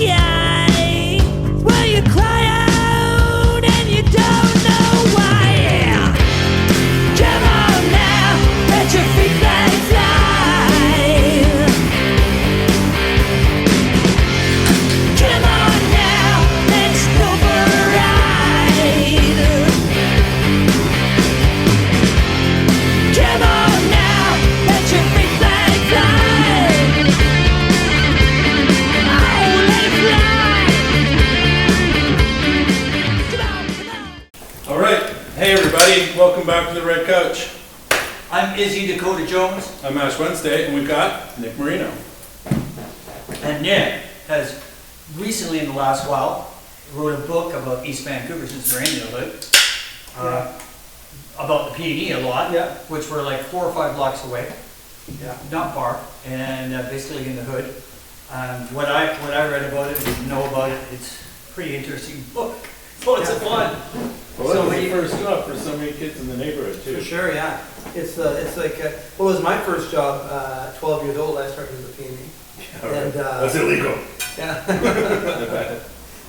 sky. Well, you cry out and you don't know why. Come on now, let your feet fly. Come on now, let's go for a ride. Come on now, let your feet fly. All right, hey everybody, welcome back to the Red Couch. I'm Izzy Dakota Jones, I'm Ash Wednesday, and we've got Nick Marino. and Nick has recently, in the last while, wrote a book about East Vancouver, since we're in Neighborhood, about the PE a lot, which we're like 4 or 5 blocks away, not far, and basically in the hood. What I read about it and know about it, it's a pretty interesting book. So it's fun. Well, that was the first job for so many kids in the neighborhood too. For sure, yeah. It's like, well, it was my first job, 12 years old, I started as a PE. Yeah, right. That's illegal. Yeah.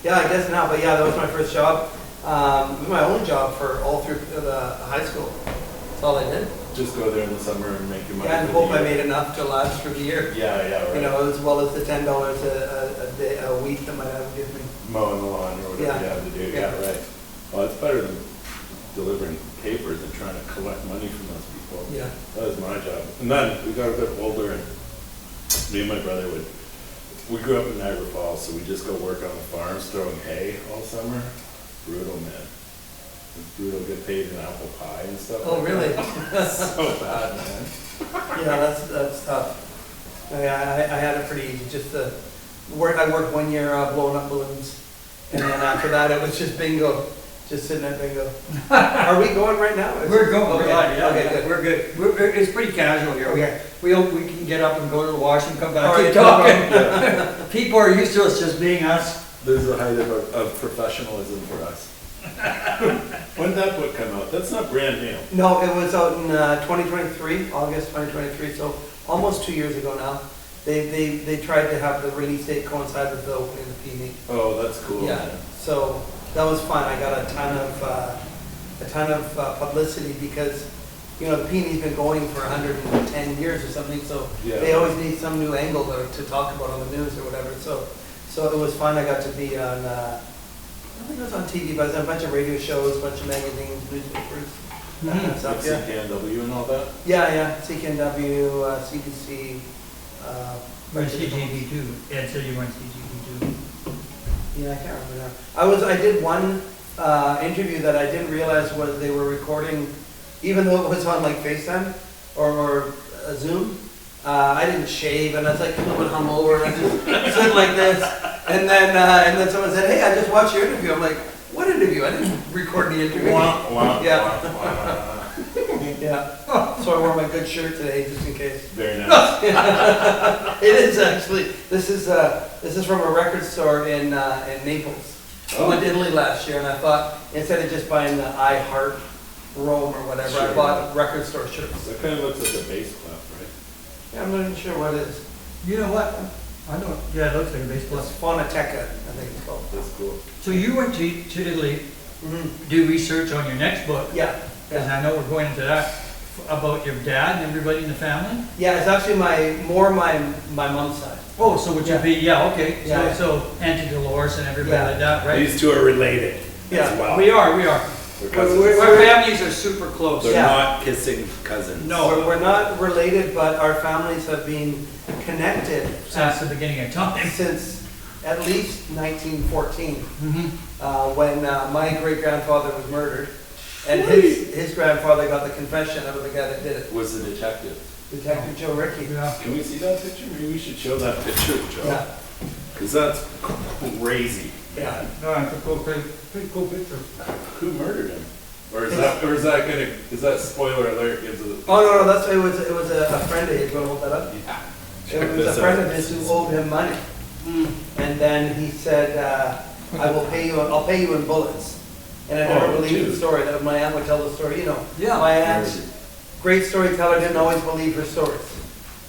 Yeah, I guess now, but yeah, that was my first job. It was my only job for all through the high school. That's all I did. Just go there in the summer and make your money. Yeah, and hope I made enough to last for the year. Yeah, right. You know, as well as the $10 a week that my dad would give me. Mowing the lawn or whatever you have to do. Yeah, right. Well, it's better than delivering papers and trying to collect money from those people. Yeah. That was my job. And then we got a bit older, and me and my brother we grew up in Niagara Falls, so we just go work on the farms throwing hay all summer. Brutal, man. It's brutal, get paid in apple pie and stuff. Oh, like really? That. So bad, man. Yeah, that's tough. I had it pretty easy. Just I worked 1 year blowing up balloons, and then after that it was just bingo, just sitting at bingo. Are we going right now? We're going. Okay. Okay, good. We're good. It's pretty casual here. Okay. We can get up and go to the wash and come back All and right, talking. no problem. People are used to us just being us. There's a height of professionalism for us. When did that book come out? That's not brand new. No, it was out in 2023, August 2023. So almost 2 years ago now. They tried to have the release date coincide with the opening of the PD. Oh, that's cool. Yeah. Man. So that was fun. I got a ton of publicity because, you know, the PD's been going for 110 years or something. So they always need some new angle to talk about on the news or whatever. So it was fun. I got to be on. I think it was on TV, but it was on a bunch of radio shows, a bunch of magazines, newspapers, that kind of stuff. Like CKNW and all that? Yeah, CKNW, CBC. Went CGB2. Ed said you went CGB2. Yeah, I can't remember now. I did one interview that I didn't realize was they were recording, even though it was on like FaceTime or Zoom. I didn't shave, and I was like a little bit hungover, and I just stood like this. And then someone said, "Hey, I just watched your interview." I'm like, "What interview? I didn't record the interview." Yeah. So I wore my good shirt today, just in case. Very nice. It is actually. This is from a record store in Naples. I went to Italy last year, and I thought instead of just buying the I Heart Rome or whatever, I bought record store shirts. That kind of looks like a bass clef, right? Yeah, I'm not even sure what it is. You know what? I know. Yeah, it looks like a bass It's clef. Phonoteca, I think it's called. That's cool. So you went to Italy, Mm-hmm. do research on your next book. Yeah. Because I know we're going into that about your dad and everybody in the family. Yeah, it's actually my mom's side. Oh, so would you be? Okay. Yeah. So Auntie Dolores and everybody like that, right? These two are related as well. We are. They're cousins. Our families are super close. They're not kissing cousins. No. We're not related, but our families have been connected Since the beginning of time. since at least 1914, Mm-hmm. when my great-grandfather was murdered, and his grandfather got the confession of the guy that did it, Was the detective. Detective Joe Rickey. Yeah. Can we see that picture? Maybe we should show that picture, Joe. Yeah. Because that's crazy. Yeah. No, it's a pretty cool picture. Who murdered him? Or is that spoiler alert gives it? Oh no, that's it was a friend of his. You want to hold that up? Yeah. It was a friend of his who owed him money, and then he said, I'll pay you in bullets." And I never believed the story. That my aunt would tell the story. You know, Yeah. my aunt, great storyteller, didn't always believe her stories.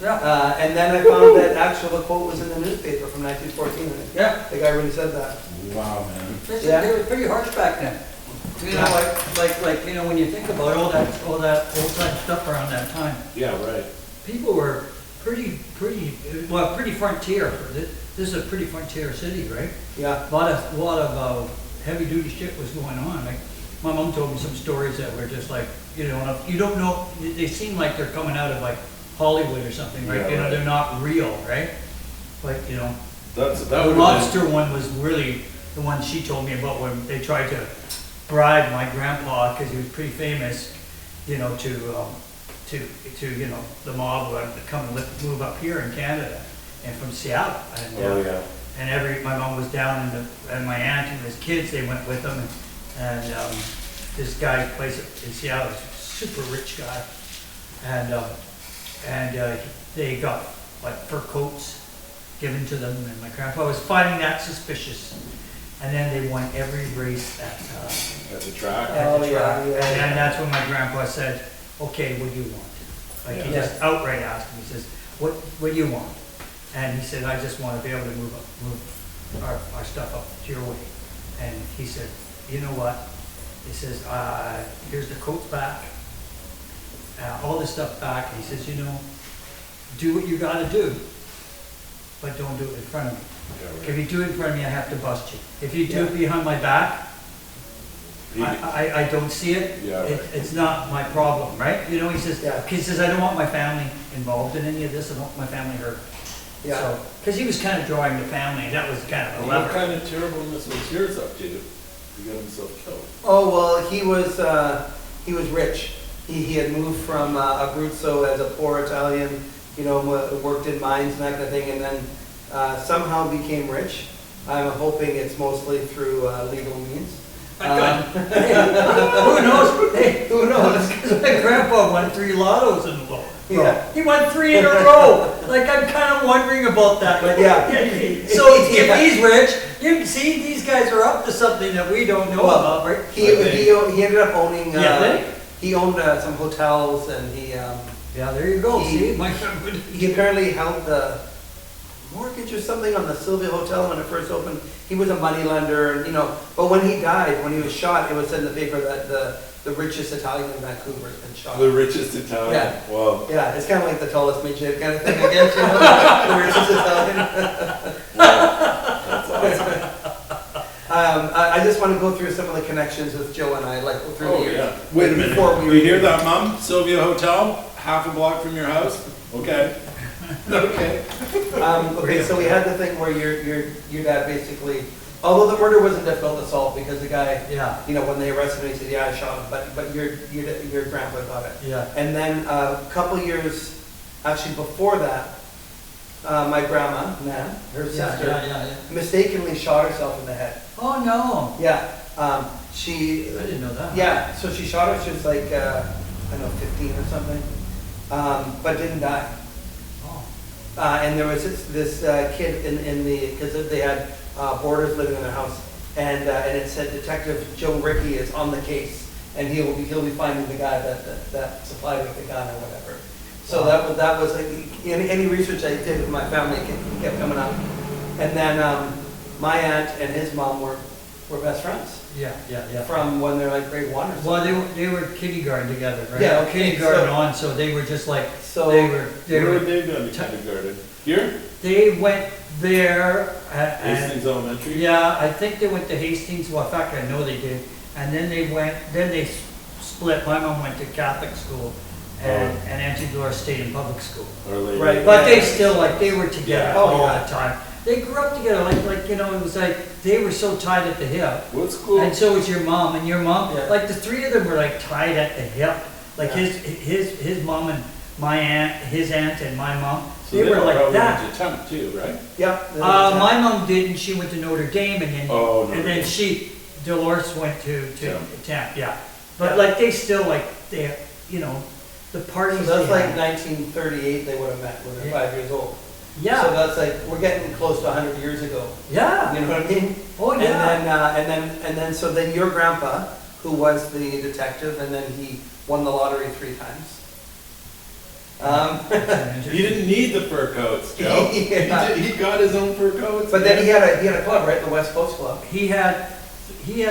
Yeah. And then I found that actual quote was in the newspaper from 1914. Yeah. The guy really said that. Wow, man. They were pretty harsh back then. You know, like, you know, when you think about all that old time stuff around that time, Yeah, right. people were pretty frontier. This is a pretty frontier city, right? Yeah. A lot of heavy duty shit was going on. Like, my mom told me some stories that were just like, you know, you don't know, they seem like they're coming out of like Hollywood or something, right? Yeah, You know, right. they're not real, right? Like, you know, That the would have lobster one was really the one she told me about when they tried to bribe my grandpa, because he was pretty famous, you know, to you know, the mob would come and move up here in Canada and from Seattle. And, been. Oh, yeah. and my mom was down and my aunt and his kids, they went with them, and this guy's place in Seattle, is a super rich guy, and they got like fur coats given to them, and my grandpa was finding that suspicious, and then they won every race at At the track. Oh, the yeah, track, yeah, and yeah. that's when my grandpa said, "Okay, what do you want?" Like he Yeah. just outright asked him. He says, "What do you want?" And he said, "I just want to be able to move our stuff up to your way." And he said, "You know what?" He says, "Here's the coats back, all this stuff back." He says, "You know, do what you got to do, but don't do it in front of me. Yeah, right. If you do it in front of me, I have to bust you. If you do Yeah. it behind my back, He- I don't see it. Yeah, right. It's not my problem, right?" You know, he says, Yeah. "I don't want my family involved in any of this. I don't want my family hurt." Yeah. So, because he was kind of drawing the family, and that was kind of a What lever. kind of terribleness was yours up to? He got himself killed. Oh, well, he was rich. He had moved from Abruzzo as a poor Italian, you know, worked in mines and that kind of thing, and then somehow became rich. I'm hoping it's mostly through legal means. Who knows? Hey, Who knows? Because my grandpa won 3 lottos in a row. Yeah. He won 3 in a row. Like, I'm kind of wondering about that. Like, Yeah. So if Yeah. he's rich, you can see these guys are up to something that we don't know Well, about, right? He ended up owning. Yeah, he owned some hotels, and he Yeah, there you go. He- See, my grandpa. he apparently held the mortgage or something on the Sylvia Hotel when it first opened. He was a moneylender, and you know. But when he died, when he was shot, it was in the paper that the richest Italian in Vancouver has been shot. The richest Italian. Yeah. Well, Yeah, it's kind of like the tallest midget kind of thing, I guess, you know, the richest Italian. that's awesome. I just want to go through some of the connections with Joe and I, like through the Oh, years. yeah. Wait a minute. Before You hear that, Mom? Sylvia Hotel, half a block from your house? Okay. Okay. Okay, so we had the thing where your dad basically, although the murder wasn't difficult to solve because the guy, Yeah, you know, when they arrested him, he said, "Yeah, I shot him," but your grandpa got it. yeah. And then a couple years, actually before that, my grandma, Nan, her sister, Yeah. mistakenly shot herself in the head. Oh, no. Yeah, I she, didn't know that. yeah, so she shot her, she was like, I don't know, 15 or something, but didn't die. Oh. And there was this kid in the, because they had boarders living in their house, and it said Detective Joe Rickey is on the case, and he'll be finding the guy that supplied with the gun or whatever. So Wow. that was like, any research I did with my family kept coming up, and then my aunt and his mom were best friends Yeah. from when they're like grade 1 or something. Well, they were kindergarten together, right? Yeah, okay, Kindergarten so- on, so they were just like, So- they were, Where were they going to kindergarten? Here? they went there, and, Hastings Elementary? yeah, I think they went to Hastings, well, in fact, I know they did, and then they split, my mom went to Catholic school, and Auntie Doris stayed in public school. Or later? Right. But they still, like, they were together Yeah. Oh, all yeah. the time. They grew up together, like, you know, it was like, they were so tied at the hip. What school? And so was your mom, and your mom, Yeah. like the 3 of them were like tied at the hip. Like Yeah. his mom and my aunt, his aunt and my mom, So they were like probably that. went to Temp too, right? Yeah. My mom didn't, she went to Notre Dame, and then, Oh, Notre and then Dame. Dolores went to Temp. Temp, yeah. But Yeah. like, they still like, they, you know, the So parties that's they like had. 1938 they would have met when they're Yeah. 5 years old. So Yeah, that's like, we're getting close to 100 years ago. yeah, You know what I mean? oh, yeah. And then, so then your grandpa, who was the detective, and then he won the lottery 3 times. He didn't need the fur coats, Joe. Yeah. He got his own fur coats. But then man. he had a club, right? The West Coast Club. He had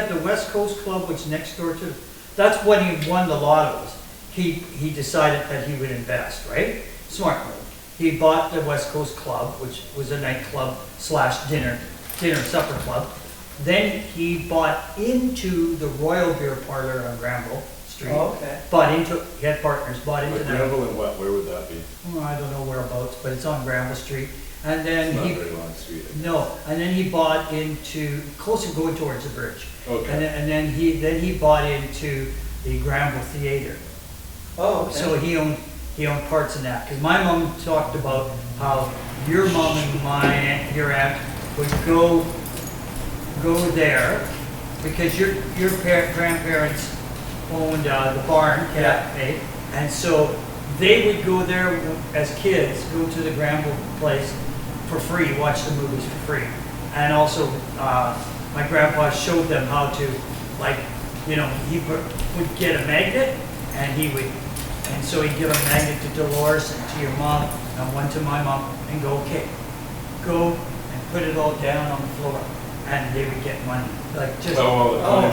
the West Coast Club, which next door to, that's when he won the lottos. He decided that he would invest, right? Smart move. He bought the West Coast Club, which was a nightclub / dinner supper club. Then he bought into the Royal Beer Parlor on Granville Street. Oh, okay. He had partners, bought into Like that. Granville and what? Where would that be? Oh, I don't know whereabouts, but it's on Granville Street. And It's then not a he, very long street. I guess. no, and then he bought into, closer going towards the bridge. Okay. And then he bought into the Granville Theater. Oh, okay. So he owned parts in that. Because my mom talked about how your mom and your aunt would go there because your grandparents owned the barn cafe, and so they would go there as kids, go to the Granville place for free, watch the movies for free, and also my grandpa showed them how to, like, he would get a magnet, and so he'd give a magnet to Dolores and to your mom, and one to my mom, and go, okay, go and put it all down on the floor, and they would get money, like just all the time.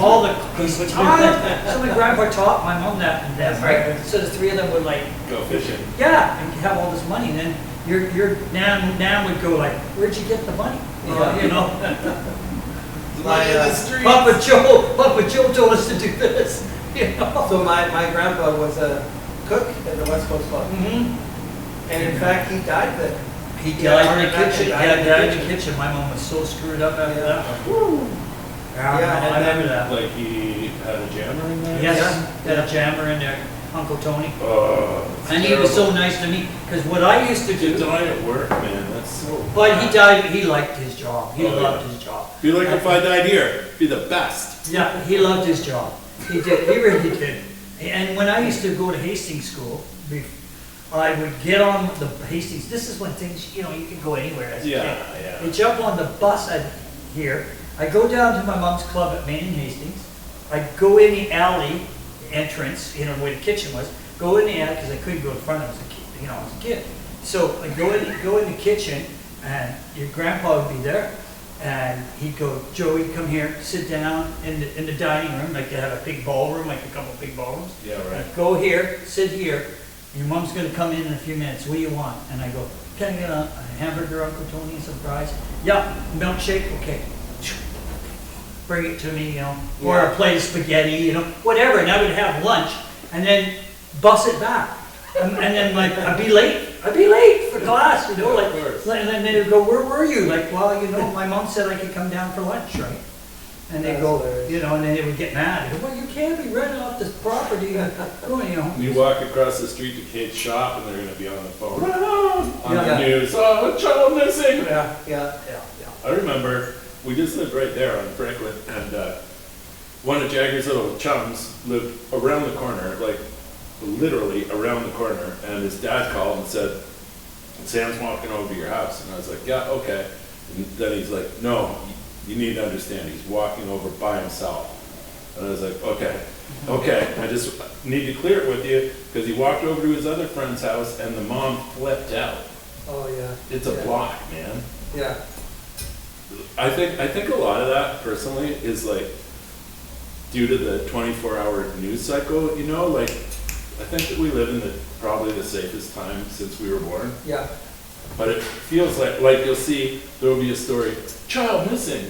So my grandpa taught my mom that and them, right? So the three of them would like Go fishing. yeah, and have all this money, and then your nan would go like, where'd you get the money? My, in the streets. Papa Joe told us to do this. So my grandpa was a cook at the West Coast Club. Mm-hmm. And in fact, he died there. He Yeah, died in the he kitchen. died in the Died in the kitchen. kitchen. My mom was so screwed up after Yeah. that. Yeah, I and remember that. Like he had a jammer in there? Yes, had a jammer in there, Uncle Tony. Oh, that's And he was so terrible. nice to me, because what I used to To do, die at work, man, that's so. but he died, he liked his job. He Oh, loved yeah. his job. Be like if I died here, be the best. Yeah, he loved his job. He did, he really did. And when I used to go to Hastings School, I would get on the Hastings, this is when things, you can go anywhere as a kid. Yeah. I jump on the bus here, I go down to my mom's club at Main and Hastings, I go in the alley entrance, where the kitchen was, go in the alley, because I couldn't go in front, I was a kid, I was a kid. So I go in the kitchen, and your grandpa would be there, and he'd go, Joey, come here, sit down in the dining room, like they have a big ballroom, like a couple big ballrooms. Yeah, right. I'd go here, sit here, your mom's gonna come in a few minutes, what do you want? And I go, can I get a hamburger, Uncle Tony, and some fries? Yeah, milkshake, okay. Bring it to me, or a plate of spaghetti, whatever, and I would have lunch, and then bus it back. And then I'd be late for class, Of course. and then they'd go, where were you? Like, well, my mom said I could come down for lunch, right? And they'd That's go, hilarious. and then they would get mad. They go, well, you can't be renting off this property, You walk across the street to Kate's shop and they're gonna be on the phone. On Yeah. the news, oh, a child missing. Yeah. Yeah. I remember, we just lived right there on Franklin, and one of Jagger's little chums lived around the corner, like literally around the corner, and his dad called and said, Sam's walking over to your house, and I was like, yeah, okay. And then he's like, no, you need to understand, he's walking over by himself. And I was like, okay, I just need to clear it with you, because he walked over to his other friend's house, and the mom flipped out. Oh, yeah. It's a Yeah. block, man. Yeah. I think a lot of that personally is like due to the 24-hour news cycle, like I think that we live in probably the safest time since we were born. Yeah. But it feels like you'll see there will be a story, child missing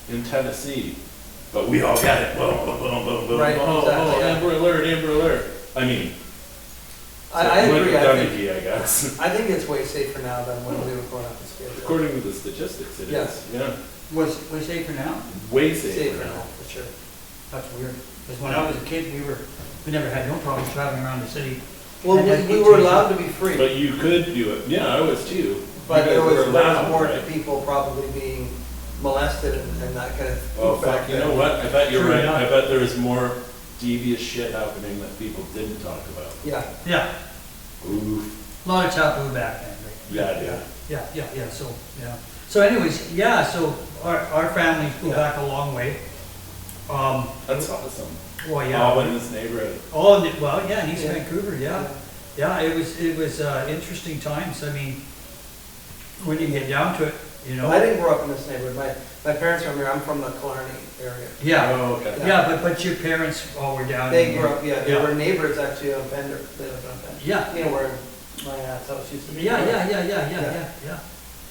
in Tennessee, but we all got it. Boom, boom, boom, boom, boom. Right, exactly, yeah. Amber Alert, Amber Alert. I mean, I went agree. with I think, Dungy, I guess. I think it's way safer now than when we were growing up as kids. According to the statistics, it is. Yes. Yeah, Was safer now? way safer Safer now, now. for sure. That's weird. Because when I was a kid, we never had no problems traveling around the city. Well, And then we were allowed to be free, But you could do it. Yeah, I was too. but You there guys was were allowed, more right? to people probably being molested and that kind of. Oh, back fuck, you then. know what? I bet you're True right. enough. I bet there is more devious shit happening that people didn't talk about. Yeah. Yeah, Oof. a lot of taboo back then, right? Yeah, Yeah, so anyways, so our families go Yeah. back a long way. That's awesome. Well, yeah. All in this neighborhood. Oh, well, yeah, in East Yeah. Vancouver, yeah. Yeah, it was interesting times. I mean, when you get down to it, you know. I didn't grow up in this neighborhood. My parents are from here. I'm from the Killarney area. Yeah, Oh, okay. yeah, but your parents all were down. They in grew here. up, yeah, they were neighbors actually on Bender. They lived on Bender. Yeah. You know where my aunt's house used to be? Yeah. Yeah.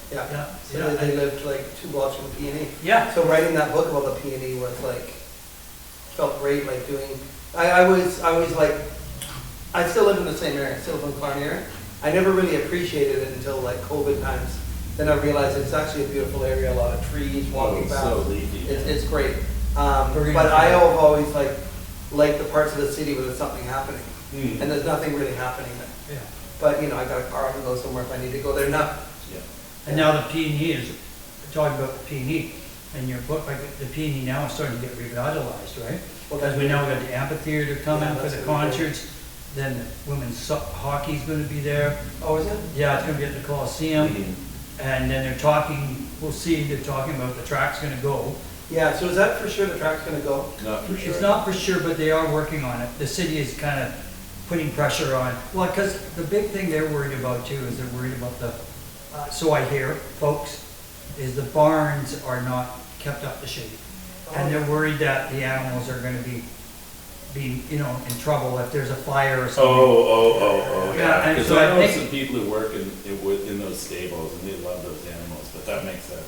Yeah, So yeah, they lived like 2 blocks from the P&E. Yeah, So writing that book about the P&E was like, felt great, like doing, I was like, I still live in the same area, still live in the Killarney area. I never really appreciated it until like COVID times. Then I realized it's actually a beautiful area, a lot of trees, walking Oh, paths. so leafy. It's great. Very But nice. I have always liked the parts of the city where there's something happening. Mm. And there's nothing really happening there. yeah. But, you know, I got a car, I can go somewhere if I need to go there now. Yeah. And now the P&E is, talking about the P&E, in your book, like the P&E now is starting to get revitalized, right? Well, Because we now got the amphitheater coming Yeah, for that's the gonna be great. concerts, then the women's hockey's gonna be there. Oh, is it? Yeah, it's gonna be at the Coliseum, Mhm. and then they're talking, we'll see, they're talking about the track's gonna go. Yeah, so is that for sure the track's gonna go? Not for sure. It's not for sure, but they are working on it. The city is kind of putting pressure on, well, because the big thing they're worried about too is they're worried about the, so I hear, folks, is the barns are not kept up to shape. And they're worried that the animals are gonna be, you know, in trouble if there's a fire or something. Oh, Yeah, yeah. and Because so I I know think- some people who work in those stables and they love those animals, but that makes sense.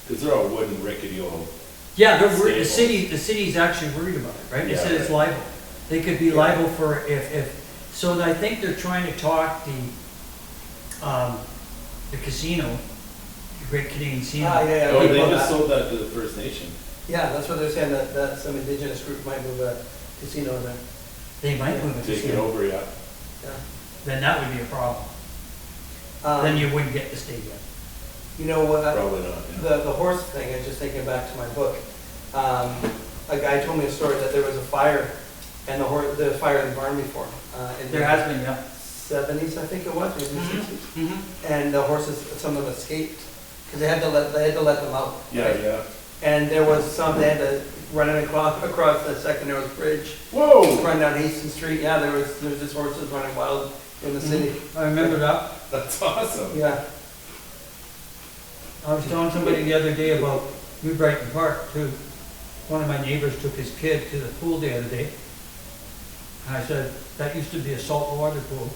Because they're all wooden, rickety old. Yeah, they're worried, the Stable. city's actually worried about it, right? They Yeah, said it's right. liable. They could be liable for so I think they're trying to talk the casino, the Great Canadian Casino. Yeah, Oh, I they read about just that. sold that to the First Nation. Yeah, that's what they're saying, that some indigenous group might move a casino in there. They might move it to Take it casino. over, yeah. Yeah. Then that would be a problem. Then Um, you wouldn't get the stadium. You know what? Probably not, yeah. The horse thing, I was just thinking back to my book. A guy told me a story that there was a fire, and the fire in the barn before. In There the has been, yeah. 70s, I think it was, maybe Mhm. 60s. Mhm. And the horses, some of them escaped, because they had to let them out. Yeah, yeah. And there was some, they had to run it across the Second Narrows Bridge, Whoa! run down Hastings Street. Yeah, there was just horses running wild in the city. I remember that. That's awesome. Yeah. I was telling somebody the other day about New Brighton Park too. One of my neighbors took his kid to the pool the other day. And I said, that used to be a saltwater pool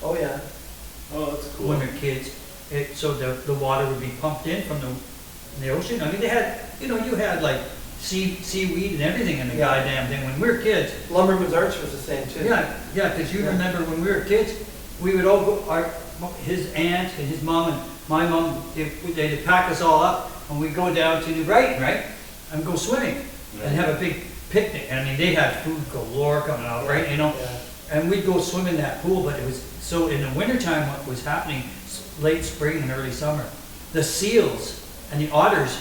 Oh, yeah. Oh, that's cool. when they're kids. So the water would be pumped in from the ocean. I mean, they had, you had like seaweed and everything in the Yeah. goddamn thing. When we were kids, Lumberman's Arch was the same too. yeah, because you Yeah. remember when we were kids, we would all go, his aunt and his mom and my mom, they'd pack us all up and we'd go down to New Brighton, right? And go swimming and have a big picnic. I mean, they had food galore coming out, right, Yeah. And we'd go swim in that pool, but it was, so in the wintertime, what was happening, late spring and early summer, the seals and the otters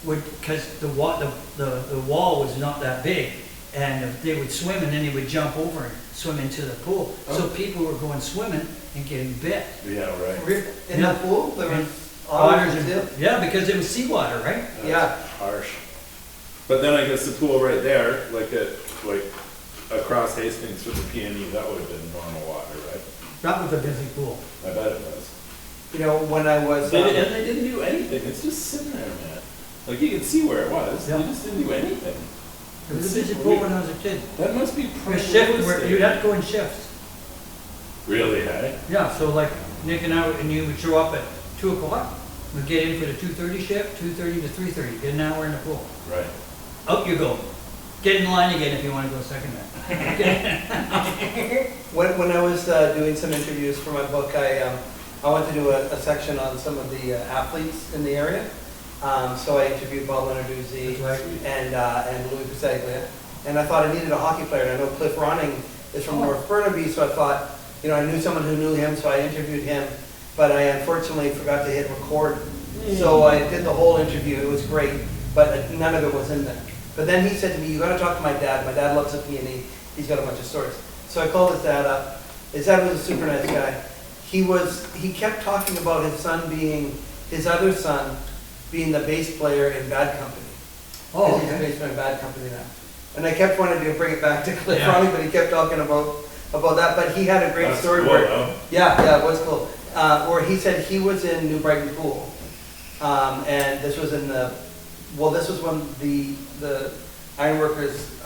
would, because the wall was not that big, and they would swim and then they would jump over and swim into the pool. So people were going swimming and getting bit. Yeah, right. In Yeah. the pool, there was And otters and seals. Yeah, because it was seawater, right? That's Yeah. harsh. But then I guess the pool right there, like across Hastings from the PNE, that would have been normal water, right? That was a busy pool. I bet it was. You know, when I was, And they didn't do anything. It's just sitting there, man. Like you could see where it was. Yeah. They just didn't do anything. It was a busy pool when I was a kid. That must be A pretty shift, where you'd have to go in shifts. Really, hey? Yeah, so like Nick and I, and you would show up at 2 o'clock. We'd get in for the 2:30 shift, 2:30 to 3:30, get an hour in the pool. Right. Out you go. Get in line again if you want to go second night. when I was doing some interviews for my book, I went to do a section on some of the athletes in the area. So I interviewed Bob Lenarduzzi That's right. and Louis Pasaglia. And I thought I needed a hockey player. And I know Cliff Ronning is from North Burnaby, so I thought, I knew someone who knew him, so I interviewed him. But I unfortunately forgot to hit record. So I did the whole interview. It was great, but none of it was in there. But then he said to me, you got to talk to my dad. My dad loves the P&E. He's got a bunch of stories. So I called his dad up. His dad was a super nice guy. He kept talking about his other son being the bass player in Bad Company. Oh, He's the bass player in Bad Company now. And I kept wanting to bring it back to Cliff Yeah. Ronning, but he kept talking about about that, but he had a great That's story cool, where, though. yeah, it was cool. Where he said he was in New Brighton Pool, and this was in this was when the ironworkers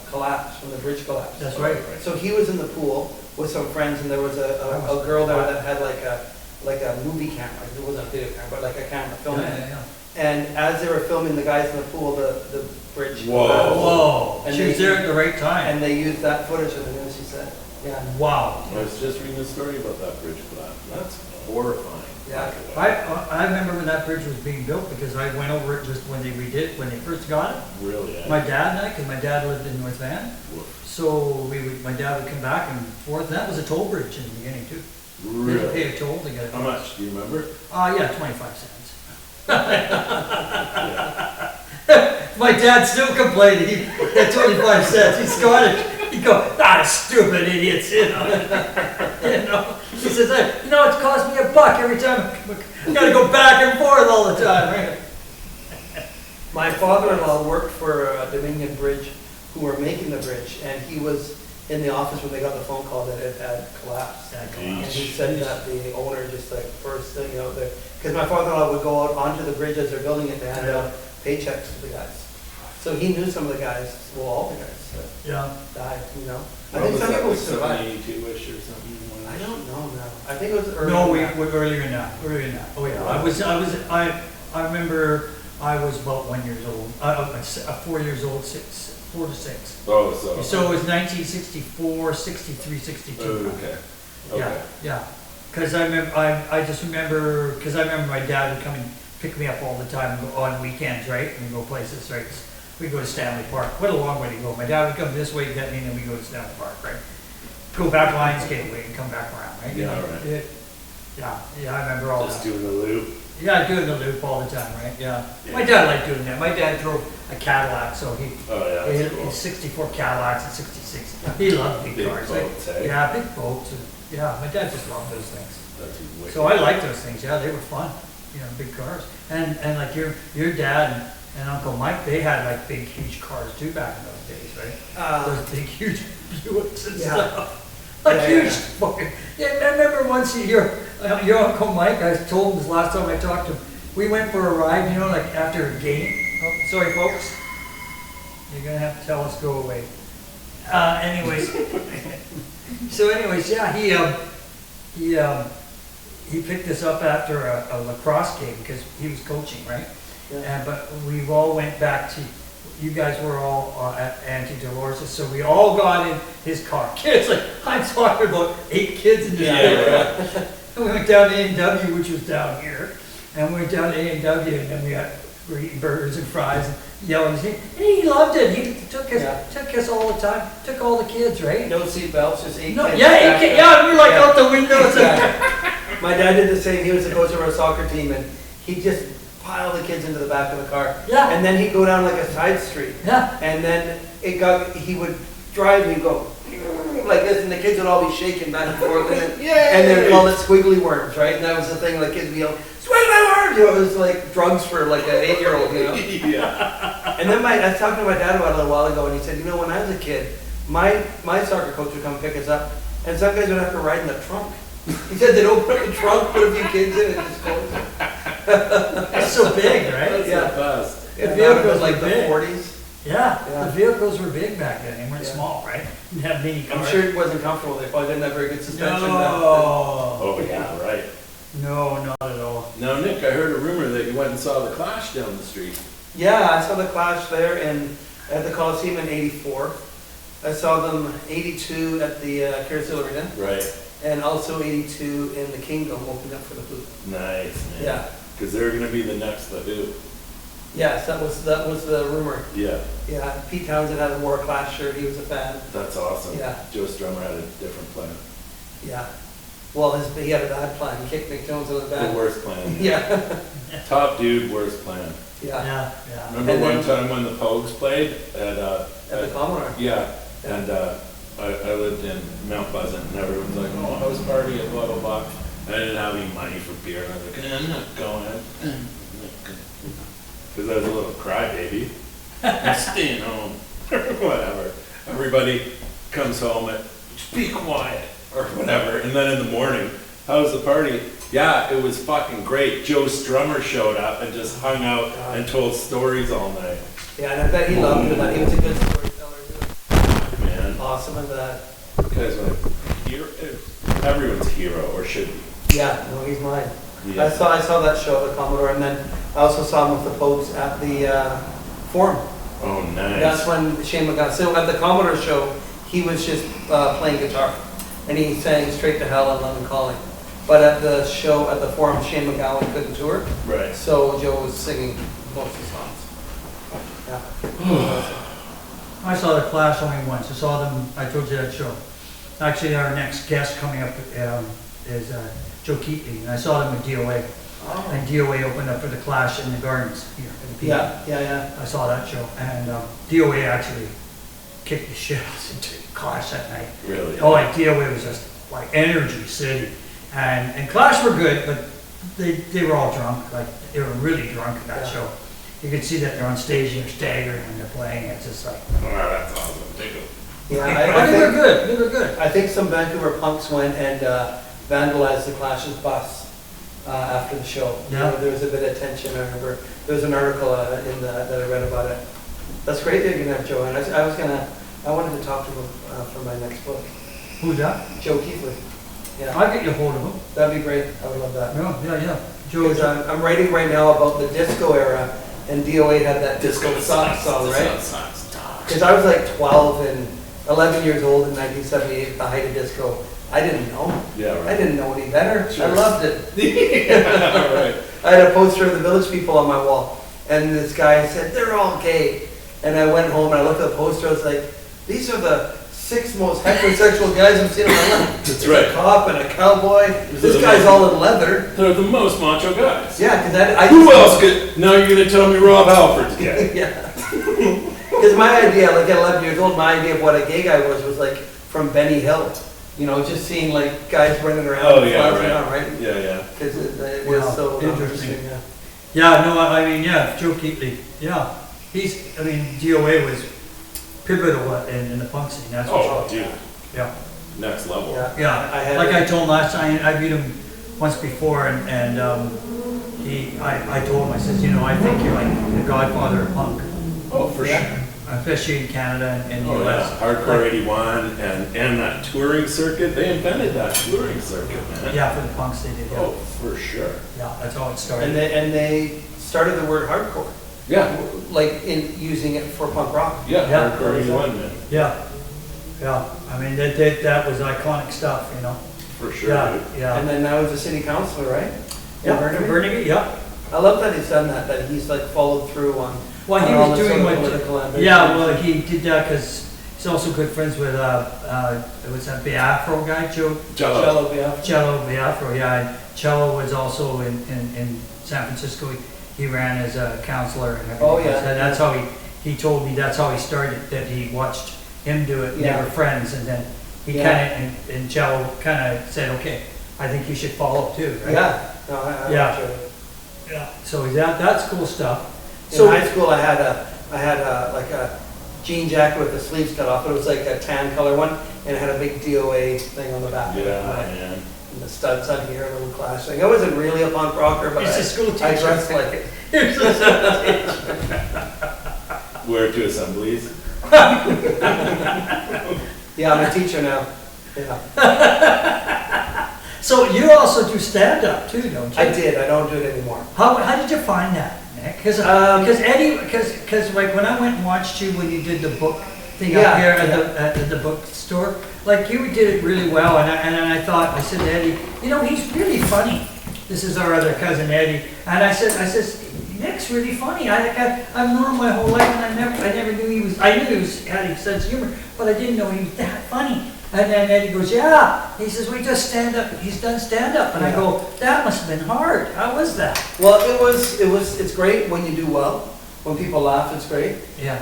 collapsed, when the bridge collapsed. That's right. So he was in the pool with some friends, and there was a girl there that had like a movie camera. It wasn't a video camera, but like a camera filming it. And as they were filming the guys in the pool, the bridge. Whoa. collapsed. Whoa, And she was they- there at the right time. And they used that footage of the news, he said. Yeah. Wow. I was just reading a story about that bridge collapse. That's horrifying. Yeah. I remember when that bridge was being built because I went over it just when they redid it, when they first got it. Really? Eh? My dad and I, because my dad lived in North Van, Woof. so my dad would come back and forth, and that was a toll bridge in the beginning too. They had to Really? pay a toll to get it. How much? Do you remember? Yeah, 25 cents. Yeah. My dad still complained, he had 25 cents, he's Scottish. He'd go, stupid idiots, you know. You know, he says, it's cost me $1 every time, I gotta go back and forth all the time, right? My father-in-law worked for Dominion Bridge, who were making the bridge, and he was in the office when they got the phone call that it had collapsed. And he said that the owner just like first thing, because my father-in-law would go out onto the bridge as they're building it to hand out paychecks to the guys. So he knew some of the guys, well, all the guys that Yeah. died, I What think was some that, people like survived. 72-ish or something? I don't know now. I think it was early. No, in that. we're earlier than that, Oh, yeah, I remember I was about 1 year old, 4 years old, 4 to 6. Oh, So it was 1964, 63, 62. Oh, okay. Okay. Yeah. Because I just remember, because I remember my dad would come and pick me up all the time on weekends, right? And we go places, right? We'd go to Stanley Park. What a long way to go. My dad would come this way, get me, and then we go to Stanley Park, right? Go back Lions Gateway and come back around, right? Yeah, right. Yeah, I remember all Just that. doing the loop. Yeah, doing the loop all the time, right? Yeah. Yeah. My dad liked doing that. My dad drove a Cadillac, so he Oh, yeah, he that's had cool. 64 Cadillacs and 66. He loved big, Big cars. boats, eh? Yeah, big boats. Yeah, my dad just loved those things. That's wicked. So I liked those things. Yeah, they were fun. Big cars. And like your dad and Uncle Mike, they had like big, huge cars too back in those days, right? Those big, huge Buicks and Yeah. stuff. Like Yeah, huge. yeah. Fucking, I remember once your Uncle Mike, I told him this last time I talked to him, we went for a ride, like after a game. Oh, sorry, folks. You're gonna have to tell us go away. Anyways. So anyways, yeah, he picked us up after a lacrosse game because he was coaching, right? Yeah. But we all went back to, you guys were all at Auntie Dolores, so we all got in his car. Kids, like, I'm talking about 8 kids in this Yeah, thing. And we went down to A&W, which was down here, and we went down to A&W, and then we were eating burgers and fries and yelling. And he loved it. He took us all the time, took all the kids, right? No seat belts, just 8 No, kids. yeah, stacked we were like out the windows. And, Yeah. My dad did the same. He was the coach of our soccer team, and he'd just pile the kids into the back of the car. Yeah. And then he'd go down like a side street. yeah. And then he would drive, he'd go like this, and the kids would all be shaking back and forth. And they'd call it squiggly worms, right? And that was the thing, like kids would yell, squiggly worms! It was like drugs for like an 8-year-old, Yeah. And then I was talking to my dad about it a little while ago, and he said, when I was a kid, my soccer coach would come pick us up, and some guys would have to ride in the trunk. He said they'd open up the trunk, put a few kids in, and just go. It's so big, right? That's Yeah. the best. The vehicles like were the big. 40s. Yeah, Yeah. the vehicles were big back then. They weren't Yeah. small, right? You didn't have mini I'm cars. sure it wasn't comfortable. They probably didn't have very good suspension. No. Oh, yeah, right. No, not at all. Now, Nick, I heard a rumor that you went and saw the Clash down the street. Yeah, I saw the Clash there at the Coliseum in '84. I saw them '82 at the Carousel Arena, Right. and also '82 in the Kingdom opening up for the Who. Nice, man. Yeah. Because they're going to be the next The Who. Yes, that was the rumor. Yeah, Yeah, Pete Townsend had a War Clash shirt. He was a fan. that's awesome. Yeah. Joe Strummer had a different plan. Yeah. Well, he had a bad plan. He kicked Mick Jones out of the The band. worst plan. Yeah. Top dude, worst plan. Yeah. Yeah, yeah. Remember And one then- time when the Pogues played At the Commodore. Yeah, and I lived in Mount Pleasant, and everyone's like, "Oh, house party at blah blah blah." And I didn't have any money for beer, and I was like, "I'm not going," because I was a little crybaby. I'm staying home, or whatever. Everybody comes home at be quiet, or whatever. And then in the morning, how was the party? Yeah, it was fucking great. Joe Strummer showed up and just hung out and told stories all night. Yeah, and I bet he loved doing that. He was a good storyteller too. Man, Awesome at that. guys, everyone's hero, or should be. Yeah, no, he's mine. Yeah. I saw that show at the Commodore, and then I also saw him with the Popes at the Forum. Oh, nice. That's when Shane McGowan. So at the Commodore show, he was just playing guitar, and he sang "Straight to Hell" and "London Calling." But at the show at the Forum, Shane McGowan couldn't tour, Right. so Joe was singing most of the songs. Yeah. I saw the Clash only once. I saw them, I told you that show. Actually, our next guest coming up is Joe Keatley, and I saw them with DOA. Oh. And DOA opened up for the Clash in the Gardens here. In the Yeah. I saw that show, and DOA actually kicked the shit out into Clash that night. Really? Oh, like DOA was just like Energy City, and Clash were good, but they were all drunk. Like they were really drunk at that show. You could see that they're on stage and they're staggering when they're playing. It's just like, Wow, that's awesome. Take it. Yeah, but they were good. They were good. I think some Vancouver punks went and vandalized the Clash's bus after the show. Yeah. There was a bit of tension. I remember there was an article that I read about it. That's great that you're gonna have Joe. And I wanted to talk to him for my next book. Who's that? Joe Keetley. Yeah, I'll get you a hold of him. that'd be great. I would love that. Yeah. Joe, Because I'm writing right now about the disco era, and DOA had that disco socks song, right? Because I was like 12 and 11 years old in 1978, the height of disco. I didn't know. Yeah, right. I didn't know any better. Sure. I loved it. Yeah, right. I had a poster of the Village People on my wall, and this guy said, "They're all gay." And I went home and I looked at the poster, I was like, "These are the 6 most heterosexual guys I've seen in my life." That's There's right. a cop and a cowboy. This This is guy's amazing. all in leather. They're the most macho guys. Yeah, because I Who else could? Now you're gonna tell me Rob Halford's gay? Yeah. Because my idea, like at 11 years old, my idea of what a gay guy was like from Benny Hill. You know, just seeing like guys running around. Oh and yeah, flouncing right. around, right? Yeah. Because it Wow, was so interesting. Yeah. yeah, no, I mean, yeah, Joe Keatley. Yeah, DOA was pivotal in the punk scene. That's for Oh, sure. dude, Yeah. next level. Yeah. Yeah, I had like I told him last time, I beat him once before, and I told him, I said, I think you're like the godfather of punk, Oh, for Yeah. sure. especially in Canada and the Oh US. yeah, Hardcore 81 and that touring circuit. They invented that touring circuit, man. Yeah, for the punks they did. Yeah, Oh, for sure. yeah, that's how it started. And they started the word hardcore, Yeah. like in using it for punk rock. Yeah, Yeah. Hardcore 81, man. Yeah. I mean, that was iconic stuff, For sure, Yeah, dude. yeah. And then now he's a city councilor, right? Yeah, In Burnaby? Burnaby, yeah. I love that he's done that. That he's like followed through on. Well, he on all was the doing sort of what, political ambitions. yeah, well, he did that because he's also good friends with, what's that, Biafro guy, Joe? Jello. Jello, yeah. Cello Biafro, yeah. And Cello was also in San Francisco. He ran as a counselor and everything. Oh, yeah. So that's how he told me that's how he started, that he watched him do it, and Yeah. they were friends, and then he Yeah. and Cello kind of said, okay, I think you should follow too, right? Yeah. No, I Yeah. watch it. Yeah. So that's cool stuff. In high school, I had like a jean jacket with the sleeves cut off. It was like a tan color one, and it had a big DOA thing on the back. Yeah, man. And the studs on here, a little Clash thing. I wasn't really a punk rocker, but He's a school I teacher. dressed like it. Wear to assemblies. Yeah, I'm a teacher now. Yeah, So you also do stand-up too, don't you? I did. I don't do it anymore. How did you find that, Nick? Because like when I went and watched you when you did the book thing Yeah, up here yeah. at the bookstore, like you did it really well, and I thought, I said to Eddie, he's really funny. This is our other cousin Eddie, and I said, Nick's really funny. I've known him my whole life, and I never knew he was. I knew he had a sense of humor, but I didn't know he was that funny. And then Eddie goes, yeah. He says, we just stand up. He's done stand up, and I go, that must have been hard. How was that? Well, it's great when you do well. When people laugh, it's great. Yeah.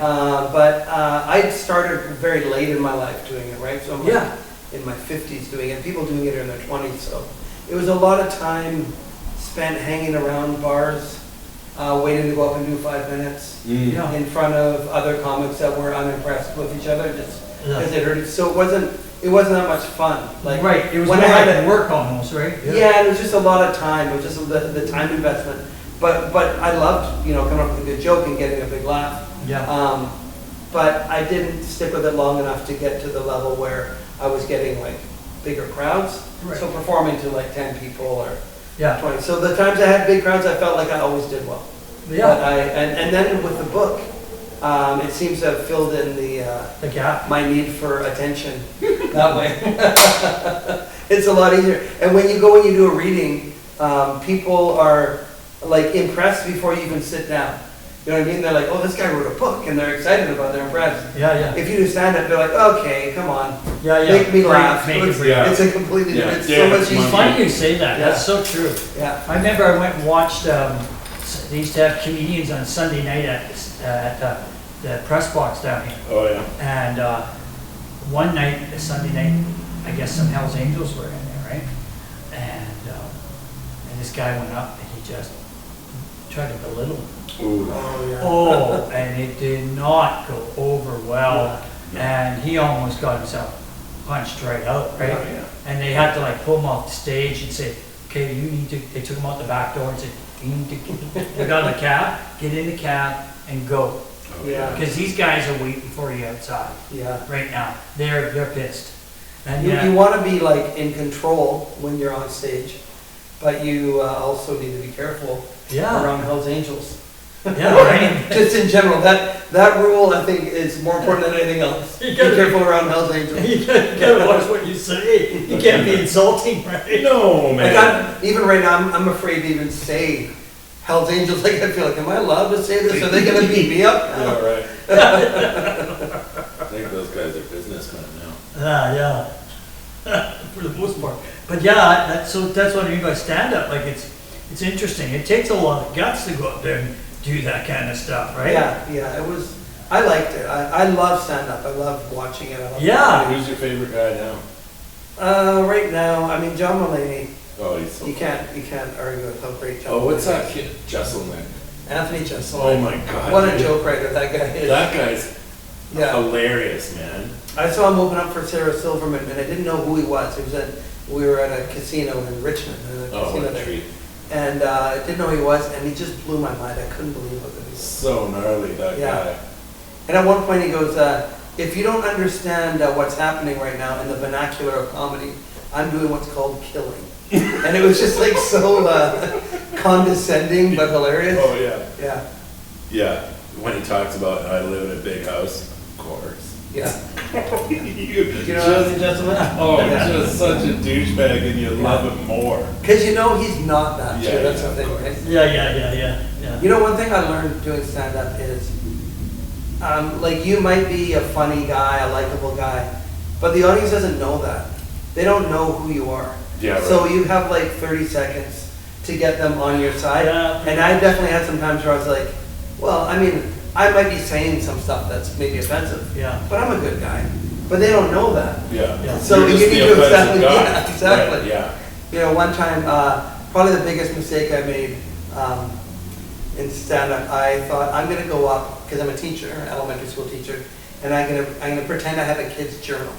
But I started very late in my life doing it, right? So I'm Yeah. in my 50s doing it. People doing it in their 20s. So it was a lot of time spent hanging around bars, waiting to go up and do 5 minutes Yeah. in front of other comics that were unimpressed with each other, just Yeah. because it hurt. So it wasn't it wasn't that much fun. Like Right, it was when more I had like work almost, right? yeah, it was just a lot of time. It was just the time investment. But I loved, coming up with a good joke and getting a big laugh. Yeah. But I didn't stick with it long enough to get to the level where I was getting like bigger crowds. Right. So performing to like 10 people or Yeah. 20. So the times I had big crowds, I felt like I always did well. But Yeah, and then with the book, it seems to have filled in the gap. my need for attention that way. It's a lot easier. And when you go and you do a reading, people are like impressed before you even sit down. You know what I mean? They're like, oh, this guy wrote a book, and they're excited about it, they're impressed. Yeah, yeah. If you do stand up, they're like, okay, come on, Yeah, yeah. make me laugh. Make it It's, real. Yeah. it's a completely Yeah. different, it's Yeah, so much it's It's easier. funny you say that, that's Yeah. so true. Yeah, I remember I went and watched, they used to have comedians on Sunday night at the press box down here. Oh, yeah. And one night, a Sunday night, I guess some Hells Angels were in there, right? And this guy went up and he just tried to belittle him. Ooh. oh yeah. Oh, and it did not go over well. Yeah. And he almost got himself punched right out, right? Oh, yeah. And they had to like pull him off the stage and say, okay, you need to, they took him out the back door and said, you need to get out of the cab, get in the cab and go. Oh, Yeah. Because these guys are waiting for you outside Yeah. right now. They're pissed. And You want to be like in control when you're on stage, but you also need to be careful yeah, around Hell's Angels. yeah, right. Just in general, that rule I think is more important than anything else. You Be gotta- careful around Hell's Angels. You gotta watch what you say. You can't be insulting, right? No, Like man. even right now, I'm afraid to even say Hell's Angels. Like I feel like, am I allowed to say this? Are they gonna beat me up? Yeah, right. I think those guys are businessmen now. Yeah. For the most part. But yeah, that's what I mean by stand-up. Like it's interesting. It takes a lot of guts to go up there and do that kind of stuff, right? Yeah. It was. I liked it. I love stand up. I love watching it. I love Yeah. Who's your favorite guy now? Right now, I mean John Mulaney. Oh, he's so You can't argue with how great John. Oh, what's Mulaney that kid? Jesselnick. is. Anthony Jeselnik. Oh my God. What a dude. joke writer that guy is. That guy's Yeah. hilarious, man. I saw him open up for Sarah Silverman, and I didn't know who he was. We were at a casino in Richmond, Oh, casino what a there. treat. And I didn't know who he was, and he just blew my mind. I couldn't believe what he was. So gnarly, that Yeah. guy. And at one point he goes, if you don't understand what's happening right now in the vernacular of comedy, I'm doing what's called killing. And it was just like so condescending but hilarious. Oh, yeah. Yeah, Yeah. When he talks about, I live in a big house, of course. yeah. you You know what I mean, gentlemen? Oh, Yeah. just such a douchebag, and you love him more. Because you know he's not that Yeah, too. That's yeah, the thing, of right? Yeah. You know, one thing I learned doing stand-up is, like, you might be a funny guy, a likable guy, but the audience doesn't know that. They don't know who you are. Yeah, right. So you have like 30 seconds to get them on your side. Yeah. And I definitely had some times where I was like, well, I mean, I might be saying some stuff that's maybe offensive, Yeah. but I'm a good guy. But they don't know that. Yeah. Yeah. So You're you just need the to offensive exactly, guy. yeah, exactly. Right, yeah. You know, one time, probably the biggest mistake I made in stand-up, I thought I'm gonna go up because I'm a teacher, an elementary school teacher, and I'm gonna pretend I have a kid's journal,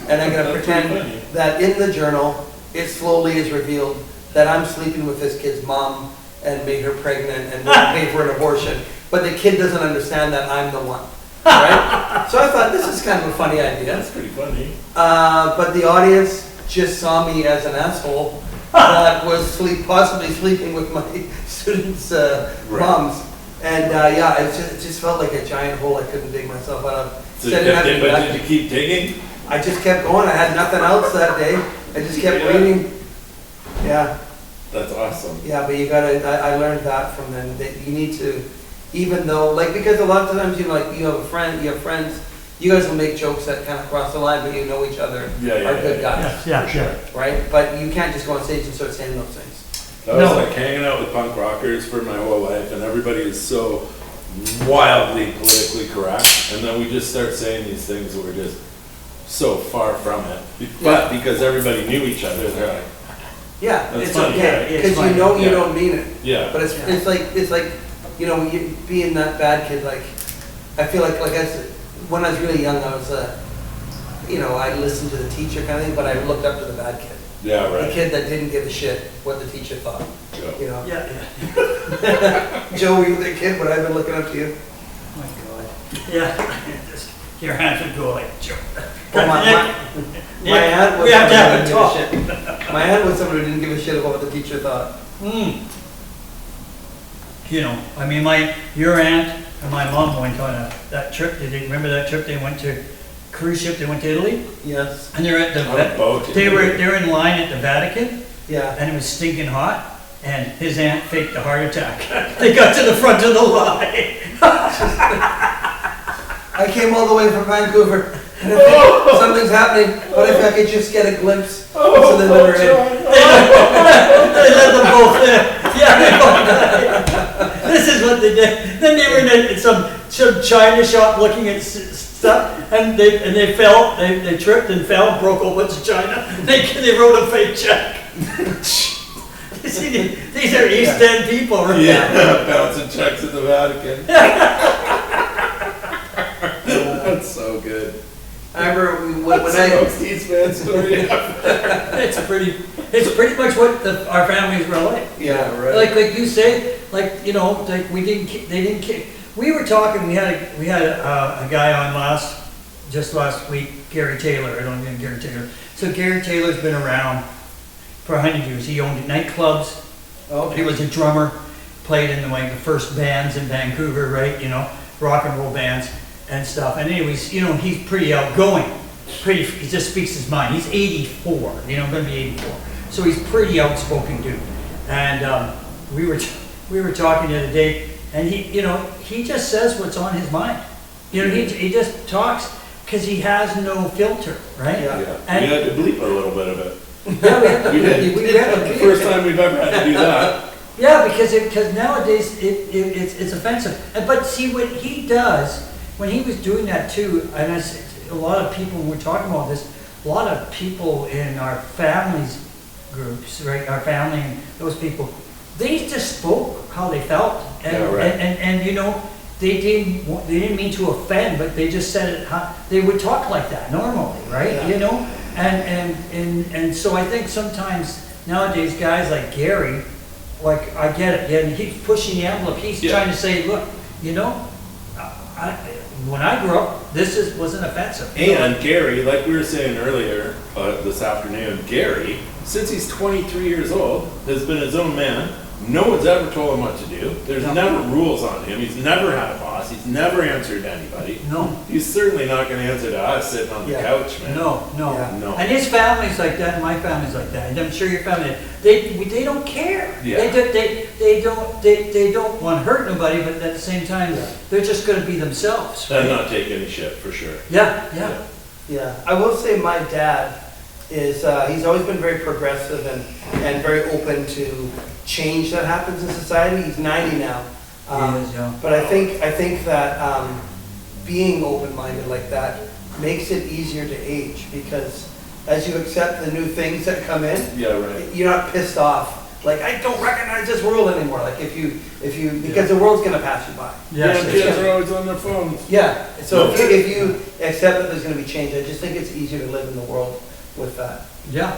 and I'm gonna That's pretend pretty funny. that in the journal it slowly is revealed that I'm sleeping with this kid's mom and made her pregnant and paid for an abortion, but the kid doesn't understand that I'm the one, right? So I thought this is kind of a funny idea. That's pretty funny. But the audience just saw me as an asshole that was possibly sleeping with my students' Right. moms. And yeah, it just felt like a giant hole I couldn't dig myself out of. So Instead of having but nothing- did you keep digging? I just kept going. I had nothing else that day. I just kept Yeah. reading. Yeah, That's awesome. yeah, but you gotta, I learned that from them, that you need to, even though, like, because a lot of times, you know, like, you have friends, you guys will make jokes that kind of cross the line, but you know each other Yeah, are good guys. Yeah. For sure. Right? But you can't just go on stage and start saying those things. I was No. like hanging out with punk rockers for my whole life, and everybody is so wildly politically correct, and then we just start saying these things that we're just so far from it. But because everybody knew each other, they're like, Yeah, That's it's funny, okay, right? It's because you funny, know you yeah. don't mean it. yeah. But it's like, you know, you being that bad kid, like, I feel like I said, when I was really young, I was you know, I listened to the teacher kind of thing, but I looked up to the bad kid. Yeah, The right. kid that didn't give a shit what the teacher thought, Joe. you know. Yeah, yeah. Joe, were you the kid when I've been looking up to you? Oh my God. Yeah. Just, your hands would go like, Joe. Well, my aunt was We have to have a someone talk. who didn't give a shit. My aunt was someone who didn't give a shit about what the teacher thought. You know, I mean, your aunt and my mom went on that trip. Did they remember that trip? They went to cruise ship. They went to Italy, Yes. and they're at the On a boat. they were in line at the Vatican, Yeah. and it was stinking hot. And his aunt faked a heart attack. They got to the front of the line. I came all the way from Vancouver, and I think something's happening, but if I could just get a glimpse, so they let her in. They let them both in. Yeah, they both died. This is what they did. Then they were in some China shop looking at stuff, and they fell. They tripped and fell, broke a bunch of china. They wrote a fake check. You see, these are East End people, right? Yeah, bouncing checks at the Vatican. That's so good. I remember when That's I. the most East Man story ever. It's pretty much what our families were like. Yeah, right. Like you say, like, you know, like they didn't kick. We were talking. We had a guy on just last week, Gary Taylor. I don't know Gary Taylor. So Gary Taylor's been around for 100 years. He owned nightclubs. Oh, He was a drummer, played in the first bands in Vancouver, right? You know, rock and roll bands and stuff. And anyways, you know, he's pretty outgoing. He just speaks his mind. He's 84. You know, going to be 84. So he's pretty outspoken dude. And we were talking the other day, and he just says what's on his mind. You know, he just talks because he has no filter, right? Yeah. Yeah, And- we had to bleep a little bit of it. Yeah, we have to. We did. We have to. The first time we've ever had to do that. Yeah, because nowadays it's offensive. But see what he does when he was doing that too, and a lot of people when we're talking about this, a lot of people in our families groups, right? Our family and those people, they just spoke how they felt, and Yeah, right. and you know they didn't mean to offend, but they just said it. They would talk like that normally, right? Yeah. You know, and so I think sometimes nowadays guys like Gary. Like, I get it, yeah, and he's pushing the envelope, he's Yeah. trying to say, look, you know, when I grew up, wasn't offensive. And Gary, like we were saying earlier this afternoon, Gary, since he's 23 years old, has been his own man. No one's ever told him what to do. There's No. never rules on him. He's never had a boss. He's never answered to anybody. No, He's certainly not going to answer to us sitting on the Yeah. couch, man. no. Yeah. No. And his family's like that, and my family's like that, and I'm sure your family, they don't care. Yeah. They don't want to hurt nobody, but at the same time, they're just gonna be themselves. And not take any shit, for sure. Yeah. Yeah, I will say my dad is, he's always been very progressive and very open to change that happens in society. He's 90 now. He is, yeah. But I think that being open-minded like that makes it easier to age, because as you accept the new things that come in, Yeah, right. you're not pissed off. Like, I don't recognize this world anymore. Like because the world's gonna pass you by. Yes, Yeah, it's- kids are always on their phones. Yeah, so if you accept that there's gonna be change, I just think it's easier to live in the world with that. Yeah,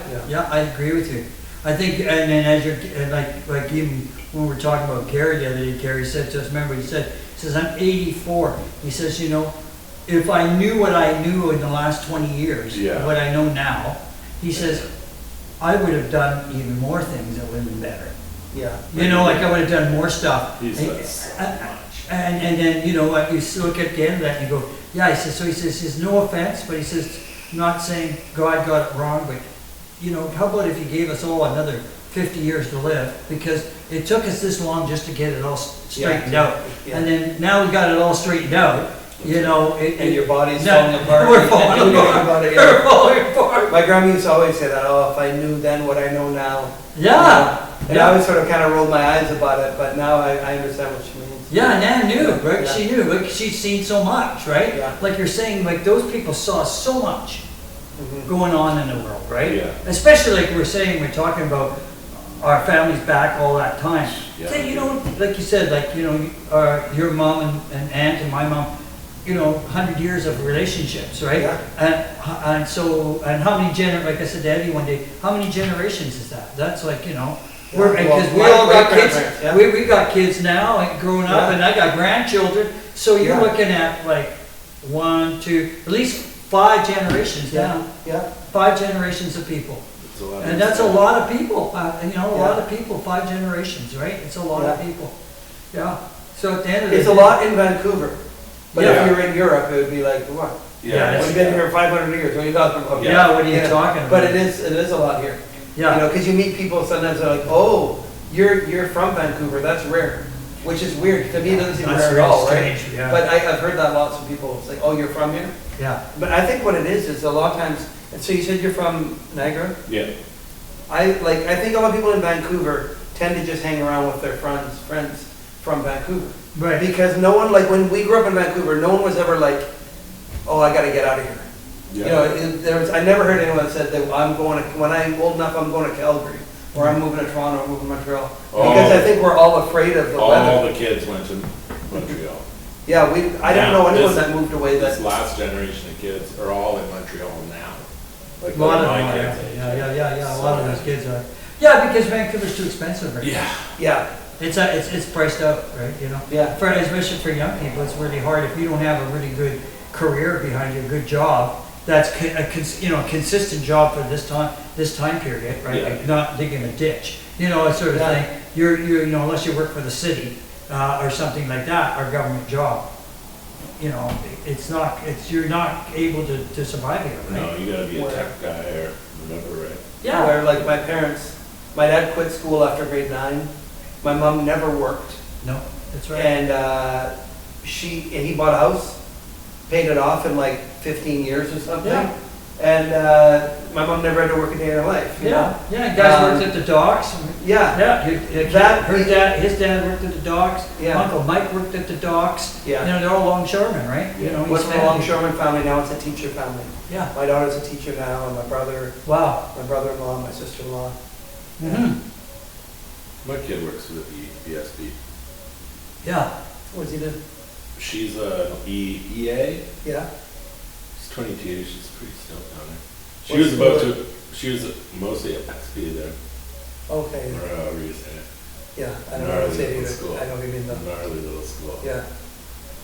I agree with you. I think, and then as you're, and like even when we were talking about Gary the other day, Gary said to us, remember, he says, I'm 84. He says, you know, if I knew what I knew in the last 20 years, Yeah. what I know now, he says, I would have done even more things that would have been better. Yeah. You know, like I would have done more stuff. He's And- done so much. And then, you know, like you look at the end of that and you go, yeah, he says, no offense, but he says, I'm not saying God got it wrong, but, you know, how about if he gave us all another 50 years to live? Because it took us this long just to get it all straightened out. Yeah. And then now we got it all straightened out, you know. And your body's No, falling apart. We're falling You know, your apart. body- We're falling apart. My grandma used to always say that, oh, if I knew then what I know now. Yeah. And I always sort of kind of rolled my eyes about it, but now I understand what she means. Yeah, Nan knew, right? Yeah. She knew, like she's seen so much, right? Yeah. Like you're saying, like those people saw so much Mhm. going on in the world, right? Yeah. Especially like we're saying, we're talking about our families back all that time. Yeah. Say, you know, like you said, like, you know, your mom and aunt and my mom, 100 years of relationships, right? Yeah. And so, and how many like I said to Eddie one day, how many generations is that? That's like, Well, because we my all got kids, great-grandparents, yeah. we got kids now, and growing up, Yeah. and I got grandchildren, so you're Yeah. looking at like 1, 2, at least 5 generations down. Yeah, 5 generations of people. It's a lot And that's a of- lot of people, a lot Yeah. of people, 5 generations, right? It's a lot of Yeah. people. Yeah, so at the end of the it's day. a lot in Vancouver, but Yeah. if you're in Europe, it would be like, what? Yeah, We've been here 500 years, what are you talking about? Yeah, what are you talking about? But it is a lot here. Yeah. Because you meet people, sometimes they're like, oh, you're from Vancouver, that's rare, which is weird, to me, it doesn't seem That's rare at really all, right? strange, yeah. But I've heard that lots of people say, oh, you're from here? Yeah, But I think what it is a lot of times, and so you said you're from Niagara? Yeah, I think a lot of people in Vancouver tend to just hang around with their friends from Vancouver. right. Because no one, like when we grew up in Vancouver, no one was ever like, oh, I gotta get out of here. yeah. I never heard anyone that said that when I'm old enough, I'm going to Calgary, or I'm moving to Toronto, or moving to Montreal. Because I think we're all afraid of the All weather. the kids went to Montreal. Yeah, I don't know anyone This- that moved away This that, last generation of kids are all in Montreal now. Like A lot of my them are, kids' yeah, age. yeah, a lot of those kids are. Yeah, because Vancouver's too expensive, right? Yeah, yeah, It's priced out, right, yeah, Especially for young people, it's really hard if you don't have a really good career behind you, a good job, that's a consistent job for this time period, right? Yeah. Like not digging a ditch, a sort of Yeah. thing. You're unless you work for the city, or something like that, or government job, you're not able to survive here, right? no, you gotta be a Where- tech guy or whatever, right? Yeah, where like my dad quit school after grade 9, my mom never worked, no, that's right. and he bought a house, paid it off in like 15 years or something. Yeah. And my mom never had to work a day in her life. you know? Yeah, guys worked at the docks. Yeah. Yeah, his dad worked at the docks. Yeah. Uncle Mike worked at the docks. Yeah. They're all longshoremen, right? Yeah. Went East from a Van. longshoreman family, now it's a teacher family. Yeah. My daughter's a teacher now, and my Wow. brother-in-law, my sister-in-law. Mm-hmm. My kid works for the BSB. Yeah. What's he do? She's a EA. Yeah. She's 22. She's pretty stoked on her. She What's was about the- to. She was mostly at XP there, Okay. or however you say it. Yeah, I don't know what to say Gnarly either. little school. I know what you mean though. Gnarly little school. Yeah.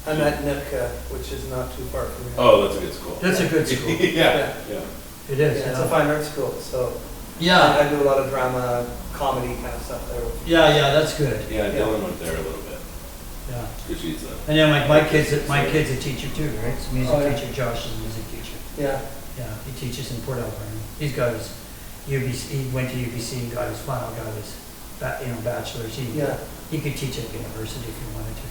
I'm at NIPCA, which is not too far from here. Oh, that's a good school. That's a good school. yeah, yeah. It is. Yeah, it's a fine arts school, so Yeah. I do a lot of drama, comedy kind of stuff there. Yeah, that's good. Yeah, Yeah. Dylan went there a little bit. Yeah. Cause she's a. And then my kid's a teacher too, right? He's a music Oh, yeah. teacher. Josh is a music teacher. Yeah. Yeah, he teaches in Port Alberni. He's got his UBC, he went to UBC and got his bachelor's. Yeah. He could teach at university if he wanted to.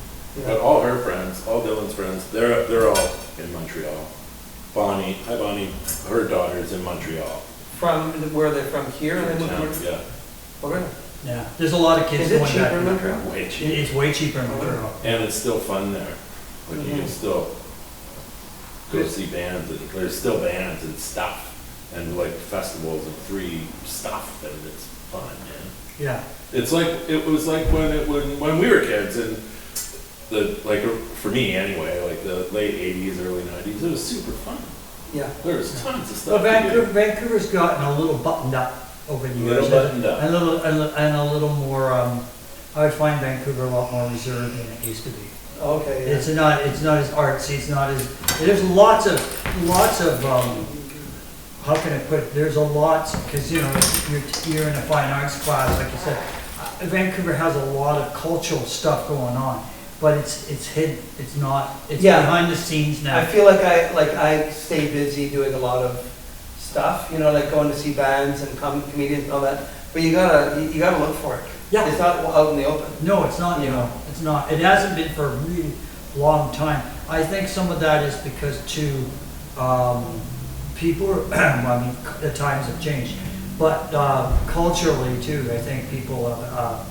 But Yeah. all her friends, all Dylan's friends, they're all in Montreal. Bonnie, hi Bonnie, her daughter's in Montreal. From where they're from here, and they moved Town, here. yeah, Oh, really? Yeah, there's a lot of kids Is it going cheaper back. in Montreal? way cheap. It's way cheaper in Montreal. And it's still fun there. Like you can Mhm. still go see bands, and there's still bands and stuff, and like festivals and free stuff, and it's fun, man. Yeah, It's like, it was like when we were kids, and for me anyway, like the late 80s, early 90s, it was super fun. Yeah. There was tons of well, stuff to do. Vancouver's gotten a little buttoned up over the years. Little buttoned up. And a little more, I would find Vancouver a lot more reserved than it used to be. Okay, yeah. It's not as artsy, it's not as, there's lots of, how can I put it, there's a lot, because you're in a fine arts class, like you said. Vancouver has a lot of cultural stuff going on, but it's hidden, it's Yeah. behind the scenes now. I feel like I stay busy doing a lot of stuff, like going to see bands and comedians and all that. But you gotta look for it. Yeah. It's not out in the open. No, it's not, it's not. It hasn't been for a really long time. I think some of that is because too, people, the times have changed. But culturally too, I think people have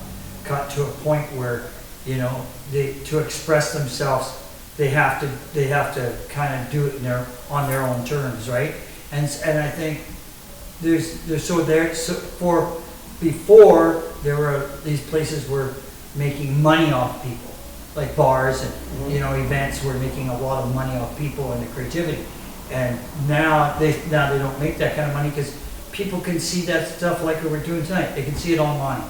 got to a point where, to express themselves, they have to kind of do it on their own terms, right? And I think before there were these places were making money off people, like bars and, you know, events were making a lot of money off people and the creativity. And now they don't make that kind of money because people can see that stuff like we're doing tonight. They can see it online.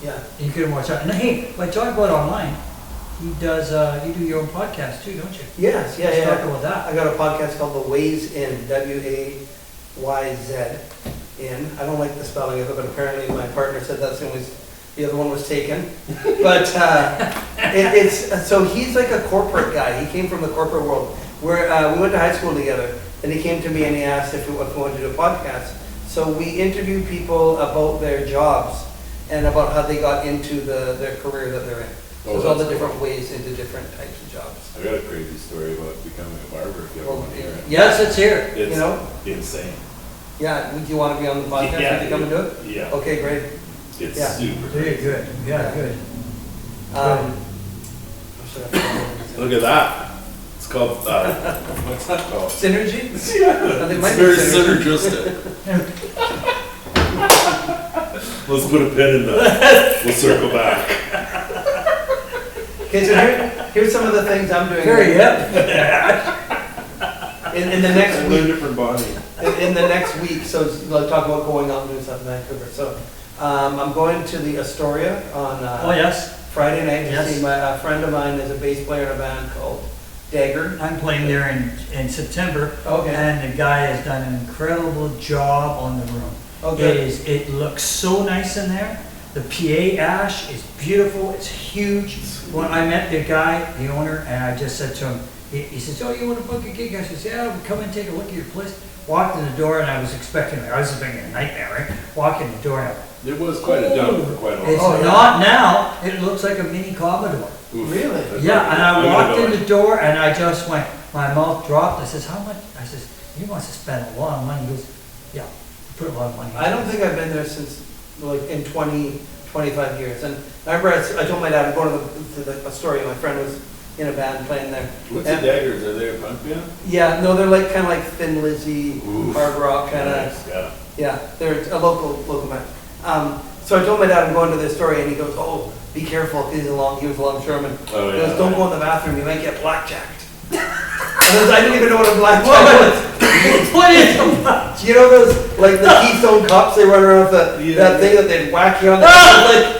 Yeah. And you can watch that. And hey, if I talk about online, he does, you do your own podcast too, don't you? Yes, yeah, Let's yeah. talk about that. I got a podcast called The Ways In, W-A-Y-Z in. I don't like the spelling of it, but apparently my partner said that's the other one was taken. But so he's like a corporate guy. He came from the corporate world. We went to high school together, and he came to me and he asked if we wanted to do a podcast. So we interviewed people about their jobs and about how they got into their career that they're in. So there's all the different ways into different types of jobs. I got a crazy story about becoming a barber, if you ever want to hear it. Yes, it's here. It's You know? insane. Yeah, do you want to be on the podcast? Yeah, Would you come and do it? Yeah. Okay, great. It's Yeah. super Very crazy. good. Yeah, good. Look at that. It's called, what's that called? Synergy? Yeah. They It's might be very synergy. synergistic. Let's put a pin in that. We'll circle back. Okay, so here's some of the things I'm doing. Very hip. In the next I week. learned it from Bonnie. In the next week, so we'll talk about going out and doing stuff in Vancouver. So I'm going to the Astoria on Oh, yes. Friday night to Yes. see a friend of mine is a bass player in a band called Dagger. I'm playing there in September. Okay. And the guy has done an incredible job on the room. Okay. It looks so nice in there. The PA ash is beautiful. It's huge. When I met the guy, the owner, and I just said to him, he says, "Oh, you want to book a gig?" I says, "Yeah, we'll come and take a look at your place." Walked in the door and I was expecting, I was thinking a nightmare, right? Walk in the door and I went, It was quite a dump for quite a it's long Oh, time. yeah. not now. It looks like a mini Commodore. Oof. Really? That's Yeah, right. and I I'm walked gonna in go the door and I just went, my mouth dropped. I says, "How much?" I says, "He wants to spend a lot of money." He goes, "Yeah, put a lot of money." I don't think I've been there since like in 25 years. And I remember I told my dad I'm going to the Astoria. My friend was in a band playing there. What's the And- Daggers? Are they a punk band? Yeah, no, they're like kind of like Thin Lizzy, Oof. hard rock kind of. Nice, yeah. Yeah, they're a local band. So I told my dad I'm going to this story, and he goes, "Oh, be careful." He was a longshoreman. Oh, He yeah. goes, "Don't go in the bathroom. You might get blackjacked." I didn't even know what a blackjack was. What is it? You know those like the Keystone Cops? They run around with Yeah. that thing that they'd whack you on the like.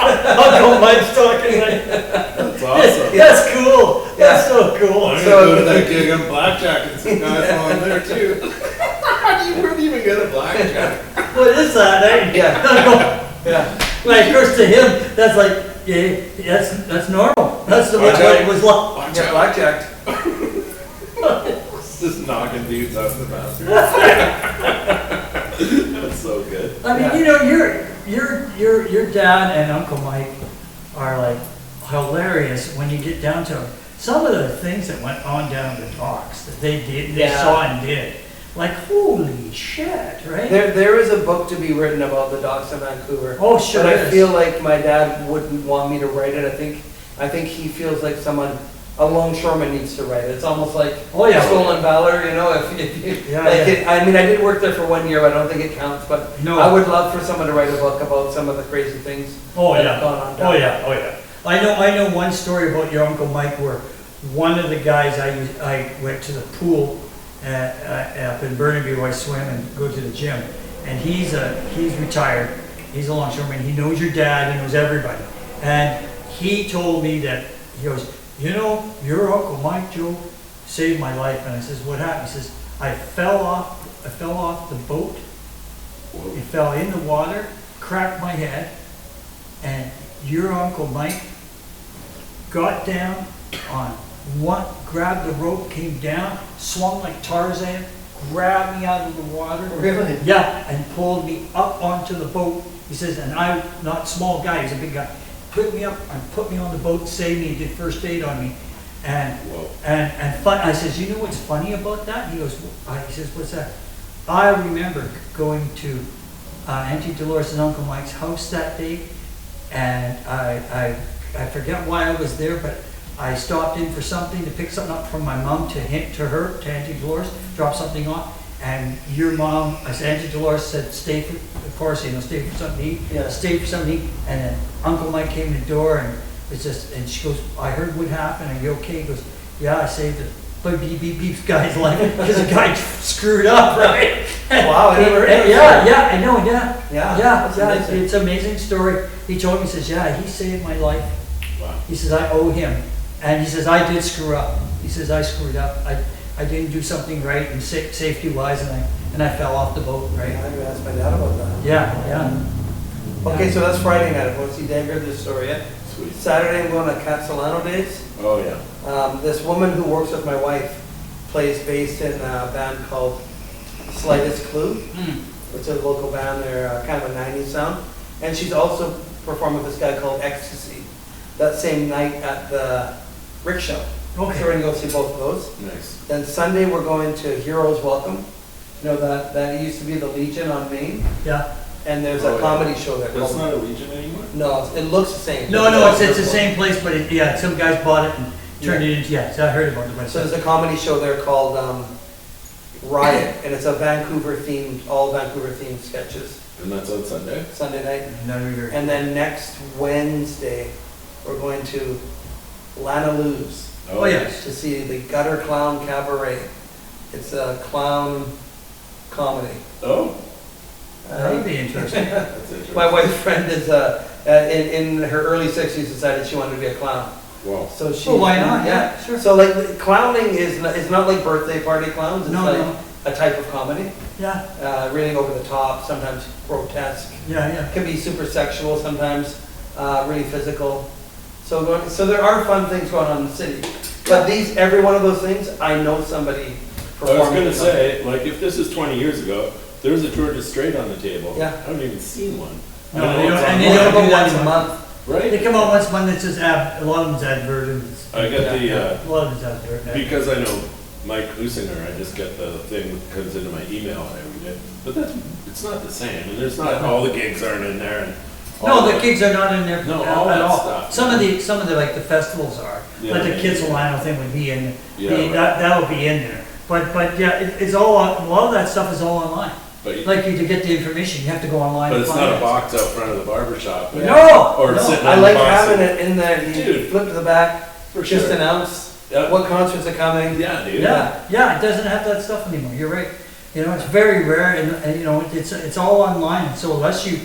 Uncle Mike's talking like, That's awesome. that's cool. That's so I'm cool. gonna So- go to that gig on blackjack and some guys on there too. How do you really even get a blackjack? What is that? Eh? Yeah. Yeah. Like, first to him, that's like, yeah, that's normal. That's the way Watch out. it was like. Watch Get out. blackjacked. Just knocking dudes out in the bathroom. That's so good. I mean, Yeah. you know, your dad and Uncle Mike are like hilarious when you get down to some of the things that went on down the docks that they did, they Yeah. saw and did. Like, holy shit, right? There is a book to be written about the docks in Vancouver. Oh, sure But I is. feel like my dad wouldn't want me to write it. I think he feels like a longshoreman needs to write it. It's almost like Oh, yeah. stolen valor, you know. If you, Yeah, like yeah. It, I mean, I did work there for 1 year. But I don't think it counts. But No. I would love for someone to write a book about some of the crazy things Oh that yeah. have gone on down Oh there. yeah. Oh yeah. I know one story about your Uncle Mike where one of the guys I went to the pool up in Burnaby where I swim and go to the gym, and he's retired. He's a longshoreman. He knows your dad. He knows everybody, and he told me that he goes, "You know, your Uncle Mike, Joe, saved my life." And I says, "What happened?" He says, I fell off the boat. Whoa. It fell in the water, cracked my head, and your Uncle Mike got down on one, grabbed the rope, came down, swung like Tarzan, grabbed me out of the water. Really? Yeah, and pulled me up onto the boat. He says, and I'm not a small guy, he's a big guy. Put me up and put me on the boat, saved me, did first aid on me. And Whoa. and fun. I says, "You know what's funny about that?" He goes, he says, "What's that?" I remember going to Auntie Dolores and Uncle Mike's house that day, and I forget why I was there, but I stopped in for something to pick something up from my mom to Auntie Dolores, drop something off, and your mom, Auntie Dolores said, "Stay for, of course, stay for something to eat." Yeah. Stay for something to eat, and then Uncle Mike came to the door and It's just, and she goes, I heard what happened, are you okay? He goes, yeah, I saved it. But beep, beep, beep, guy's life, because the guy screwed up, right? Wow, I never heard of Yeah, that. yeah, I know, yeah. Yeah, Yeah, that's yeah, amazing. it's an amazing story. He told me, he says, yeah, he saved my life. Wow. He says, I owe him. And he says, I did screw up. He says, I screwed up. I didn't do something right and safety wise, and I fell off the boat, I right? asked my dad about that. Yeah, yeah. Okay, so that's Friday night. I won't see Dave heard this story yet. Sweet. Saturday, I'm going to Catalano Days. Oh, yeah. This woman who works with my wife plays bass in a band called Slightest Clue. It's a local band. They're kind of a 90s sound. And she's also performing with this guy called Ecstasy that same night at the Rickshaw. Okay. So we're going to go see both of those. Nice. Then Sunday, we're going to Heroes Welcome. You know, that used to be the Legion on Main. Yeah. And there's Oh, a yeah. comedy show there. But it's called- not a Legion anymore? No, it looks the same. No, it's the same place, but yeah, some guys bought it and turned it into, yeah, so I heard about it. So there's a comedy show there called Riot, and it's a all Vancouver themed sketches, And that's on Sunday? Sunday night. Another. And then next Wednesday, we're going to Lana Lou's Oh, yes. to see the Gutter Clown Cabaret. It's a clown comedy. Oh, That would be interesting. that's interesting. My wife's friend is in her early 60s decided she wanted to be a clown. Wow. So she. Well, why not? Yeah, sure. So like clowning is not like birthday party clowns. It's No, like no. a type of comedy. Yeah, Really over the top, sometimes grotesque. yeah. Can be super sexual sometimes, really physical. So there are fun things going on in the city. But every one of those things, I know somebody I was performing. gonna something. say, like, if this is 20 years ago, there was a Georgia Strait on the table. Yeah. I haven't even seen one. No, I don't know they what's don't- and on they They there. don't come do up that once a anymore. month. Right? They come out once a month, it's just a lot of them's advertisements. I got the, A lot of them's advertisements. because I know Mike Husinger, I just get the thing that comes into my email and everything. But it's not the same, and there's not, all the gigs aren't in there and. all No, the gigs are not in there No, at all that all. stuff. Some of the like the festivals are, Yeah. like the Kids Alano thing would be in, Yeah, right. that'll be in there. But yeah, it's all, a lot of that stuff is all online. But, Like to get the information, you have to go online. but and it's find not a it. box out front of the barber shop. No, Or no. sitting I on like the bus. having it in there. You Dude. flip to the back, For just sure. announce Yeah. what concerts are coming. Yeah, dude. Yeah, it doesn't have that stuff anymore, you're right. You know, it's very rare and you know, it's all online, so unless you,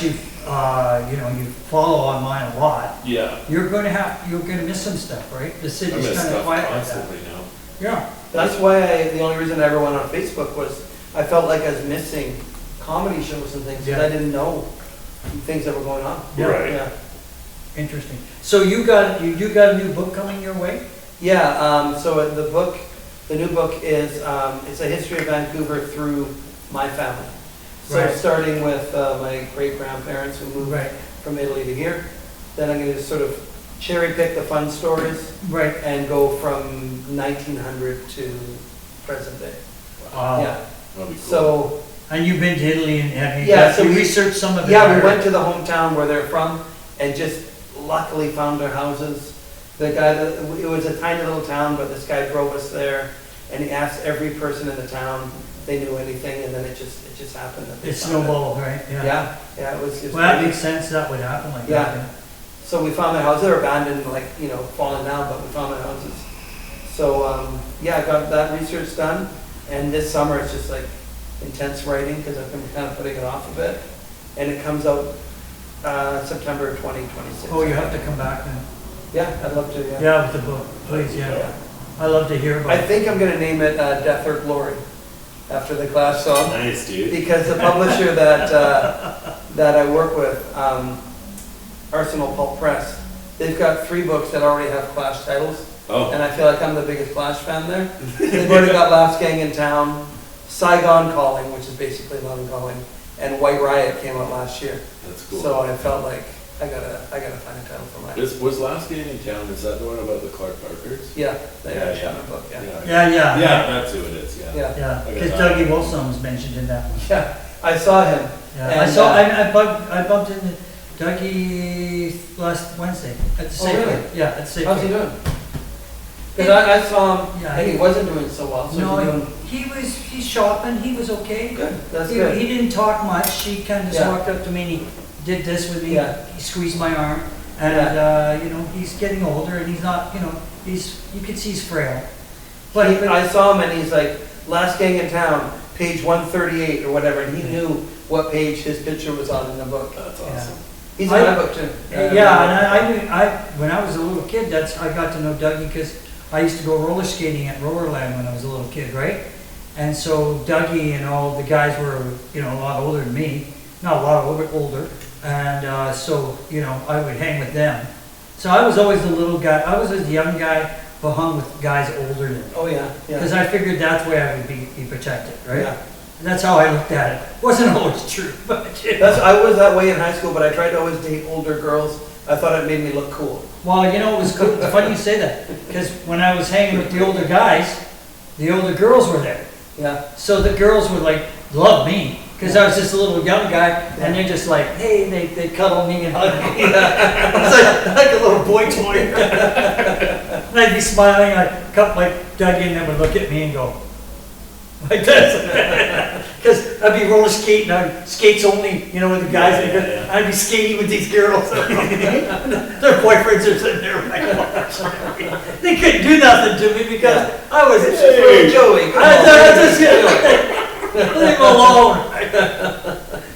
you know, you follow online a lot, Yeah. you're gonna miss some stuff, right? The I city's miss kind of stuff quiet like that. constantly now. Yeah. That's why the only reason I ever went on Facebook was I felt like I was missing comedy shows and things because Yeah. I didn't know things that were going on. Yeah. Right. Yeah. Interesting. So you got a new book coming your way? Yeah. So the new book is it's a history of Vancouver through my family. So Right. starting with my great grandparents who moved Right. from Italy to here, then I'm going to sort of cherry pick the fun stories Right. and go from 1900 to present day. Yeah. That'd be cool. So. And you've been to Italy and have you, Yeah, so we- researched some of it? Yeah, we or- went to the hometown where they're from and just luckily found their houses. The guy, it was a tiny little town, but this guy drove us there and he asked every person in the town if they knew anything, and then it just happened that they It found it. snowballed, right? Yeah, it was. Well, that makes sense, that would happen like Yeah. that. So we found their houses. They were abandoned, like, falling down, but we found their houses. So, yeah, I got that research done, and this summer it's just like intense writing because I've been kind of putting it off a bit, and it comes out September 2026. Oh, you have to come back then. Yeah, I'd love to. Yeah. Yeah, with the book, please, yeah. I love to hear about I it. think I'm gonna name it Death or Glory after the Clash song Nice, dude. because the publisher that I work with, Arsenal Pulp Press, they've got 3 books that already have Clash titles. Oh, And I feel like I'm the biggest Clash fan there. They've already got Last Gang in Town, Saigon Calling, which is basically London Calling, and White Riot came out last year. that's cool. So I felt like I gotta find a title for mine. Was Last Game in Town, is that the one about the Clark Parkers? Yeah, they Yeah, actually yeah. have a book, yeah. Yeah. Yeah, that's who it is, yeah. Yeah, Yeah, I got because that. Dougie Wilson was mentioned in that one. yeah, I saw him. Yeah, And, I bumped into Dougie last Wednesday at the Oh, Safeway. really? Yeah, at the Safeway. How's he doing? Because I saw him, Yeah, and he wasn't doing so well, so he's No, doing he's shopping, he was okay. good, that's He good. didn't talk much, he kind of just Yeah. walked up to me and he did this with me, Yeah. he squeezed my arm, And, you know, he's getting older and he's not, you know, you can see he's frail. But I saw him and he's like, last gang in town, page 138 or whatever, and he knew what page his picture was on in the book. That's Yeah. awesome. He's in my book too. Yeah, and when I was a little kid, I got to know Dougie because I used to go roller skating at Roarland when I was a little kid, right? And so Dougie and all the guys were, you know, a lot older than me, not a lot older, and so, you know, I would hang with them. So I was always the little guy, I was the young guy who hung with guys older than me. Oh, yeah, Because yeah. I figured that's where I would be protected, right? Yeah. And that's how I looked at it. Wasn't always true, but you know. I was that way in high school, but I tried to always date older girls. I thought it made me look cool. Well, you know, it was cool. It's funny you say that, because when I was hanging with the older guys, the older girls were there. Yeah. So the girls would like love me, because I was just a little young guy, and they're just like, hey, they cuddle me and hug me. I was like a little boy toy. And I'd be smiling, like Dougie and them would look at me and go, like this. Because I'd be roller skating, skates only, you know, with the guys. Yeah. I'd be skating with these girls. Their boyfriends are sitting there like, oh, they couldn't do nothing to me because I was It's just little Joey. Come on. leave him alone.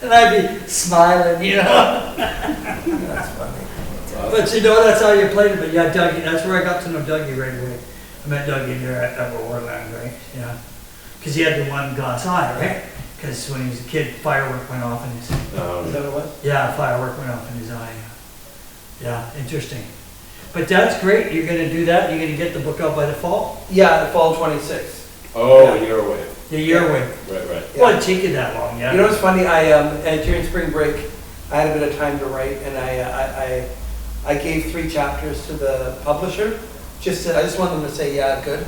And I'd be smiling, you know. That's funny. But you know, that's how you played it. But yeah, Dougie, that's where I got to know Dougie right away. I met Dougie there at Orland, right? Yeah. Because he had the one glass eye, right? Because when he was a kid, firework went off in his. Is that what it was? Yeah, firework went off in his eye. Yeah, interesting. But that's great. You're going to do that. You're going to get the book out by the fall. Yeah, fall 26. Oh, Yeah. you're away. The year away. Right. Well, it'd take you that long, yeah. You know what's funny? During spring break, I had a bit of time to write, and I gave 3 chapters to the publisher. I just wanted them to say, yeah, good.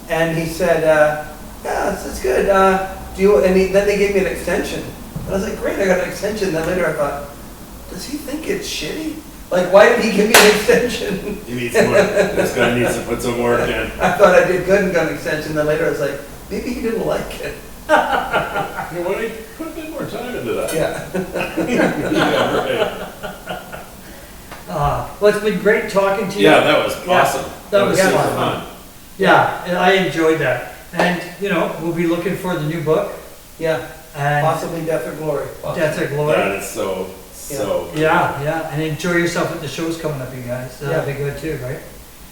And he said, yeah, it's good. Then they gave me an extension. And I was like, great, I got an extension. Then later I thought, does he think it's shitty? Like, why did he give me an extension? He needs more. This guy needs to put some work in. I thought I did good and got an extension. Then later I was like, maybe he didn't like it. You want to put a bit more time into that. Yeah. Yeah, right. Well, it's been great talking to you. Yeah, that was awesome. That was super fun. Yeah, and I enjoyed that. And, you know, we'll be looking for the new book. Yeah. And Possibly Death or Glory. Possibly. Death or Glory. That is so. Yeah, and enjoy yourself at the shows coming up, you guys. That'll be good too, right?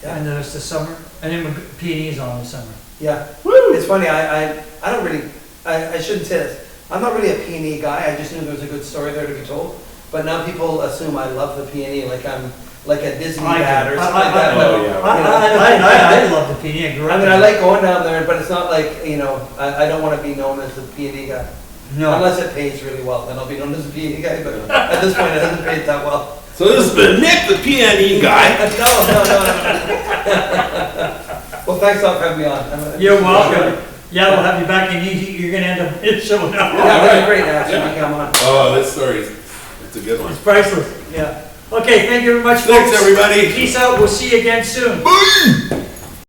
Yeah. And then it's the summer, and then P&E's on the summer. Yeah. It's funny, I don't really, I shouldn't say this. I'm not really a P&E guy. I just knew there was a good story there to be told. But now people assume I love the P&E, like I'm like a Disney dad or something like that. Oh, yeah. I love the P&E. I grew up I mean, in I it. like going down there, but it's not like, you know, I don't want to be known as the P&E guy. No. Unless it pays really well, then I'll be known as the P&E guy, but at this point it hasn't paid that well. So this has been Nick, the PNE guy. No. Well, thanks a lot for having me on. You're welcome. Yeah, we'll have you back, and you're going to end up showing up. Yeah, that'd be great, actually, you come on. Oh, this story it's a good one. It's priceless. Yeah. Okay, thank you very much, Thanks, folks. everybody. Peace out. We'll see you again soon. Bye.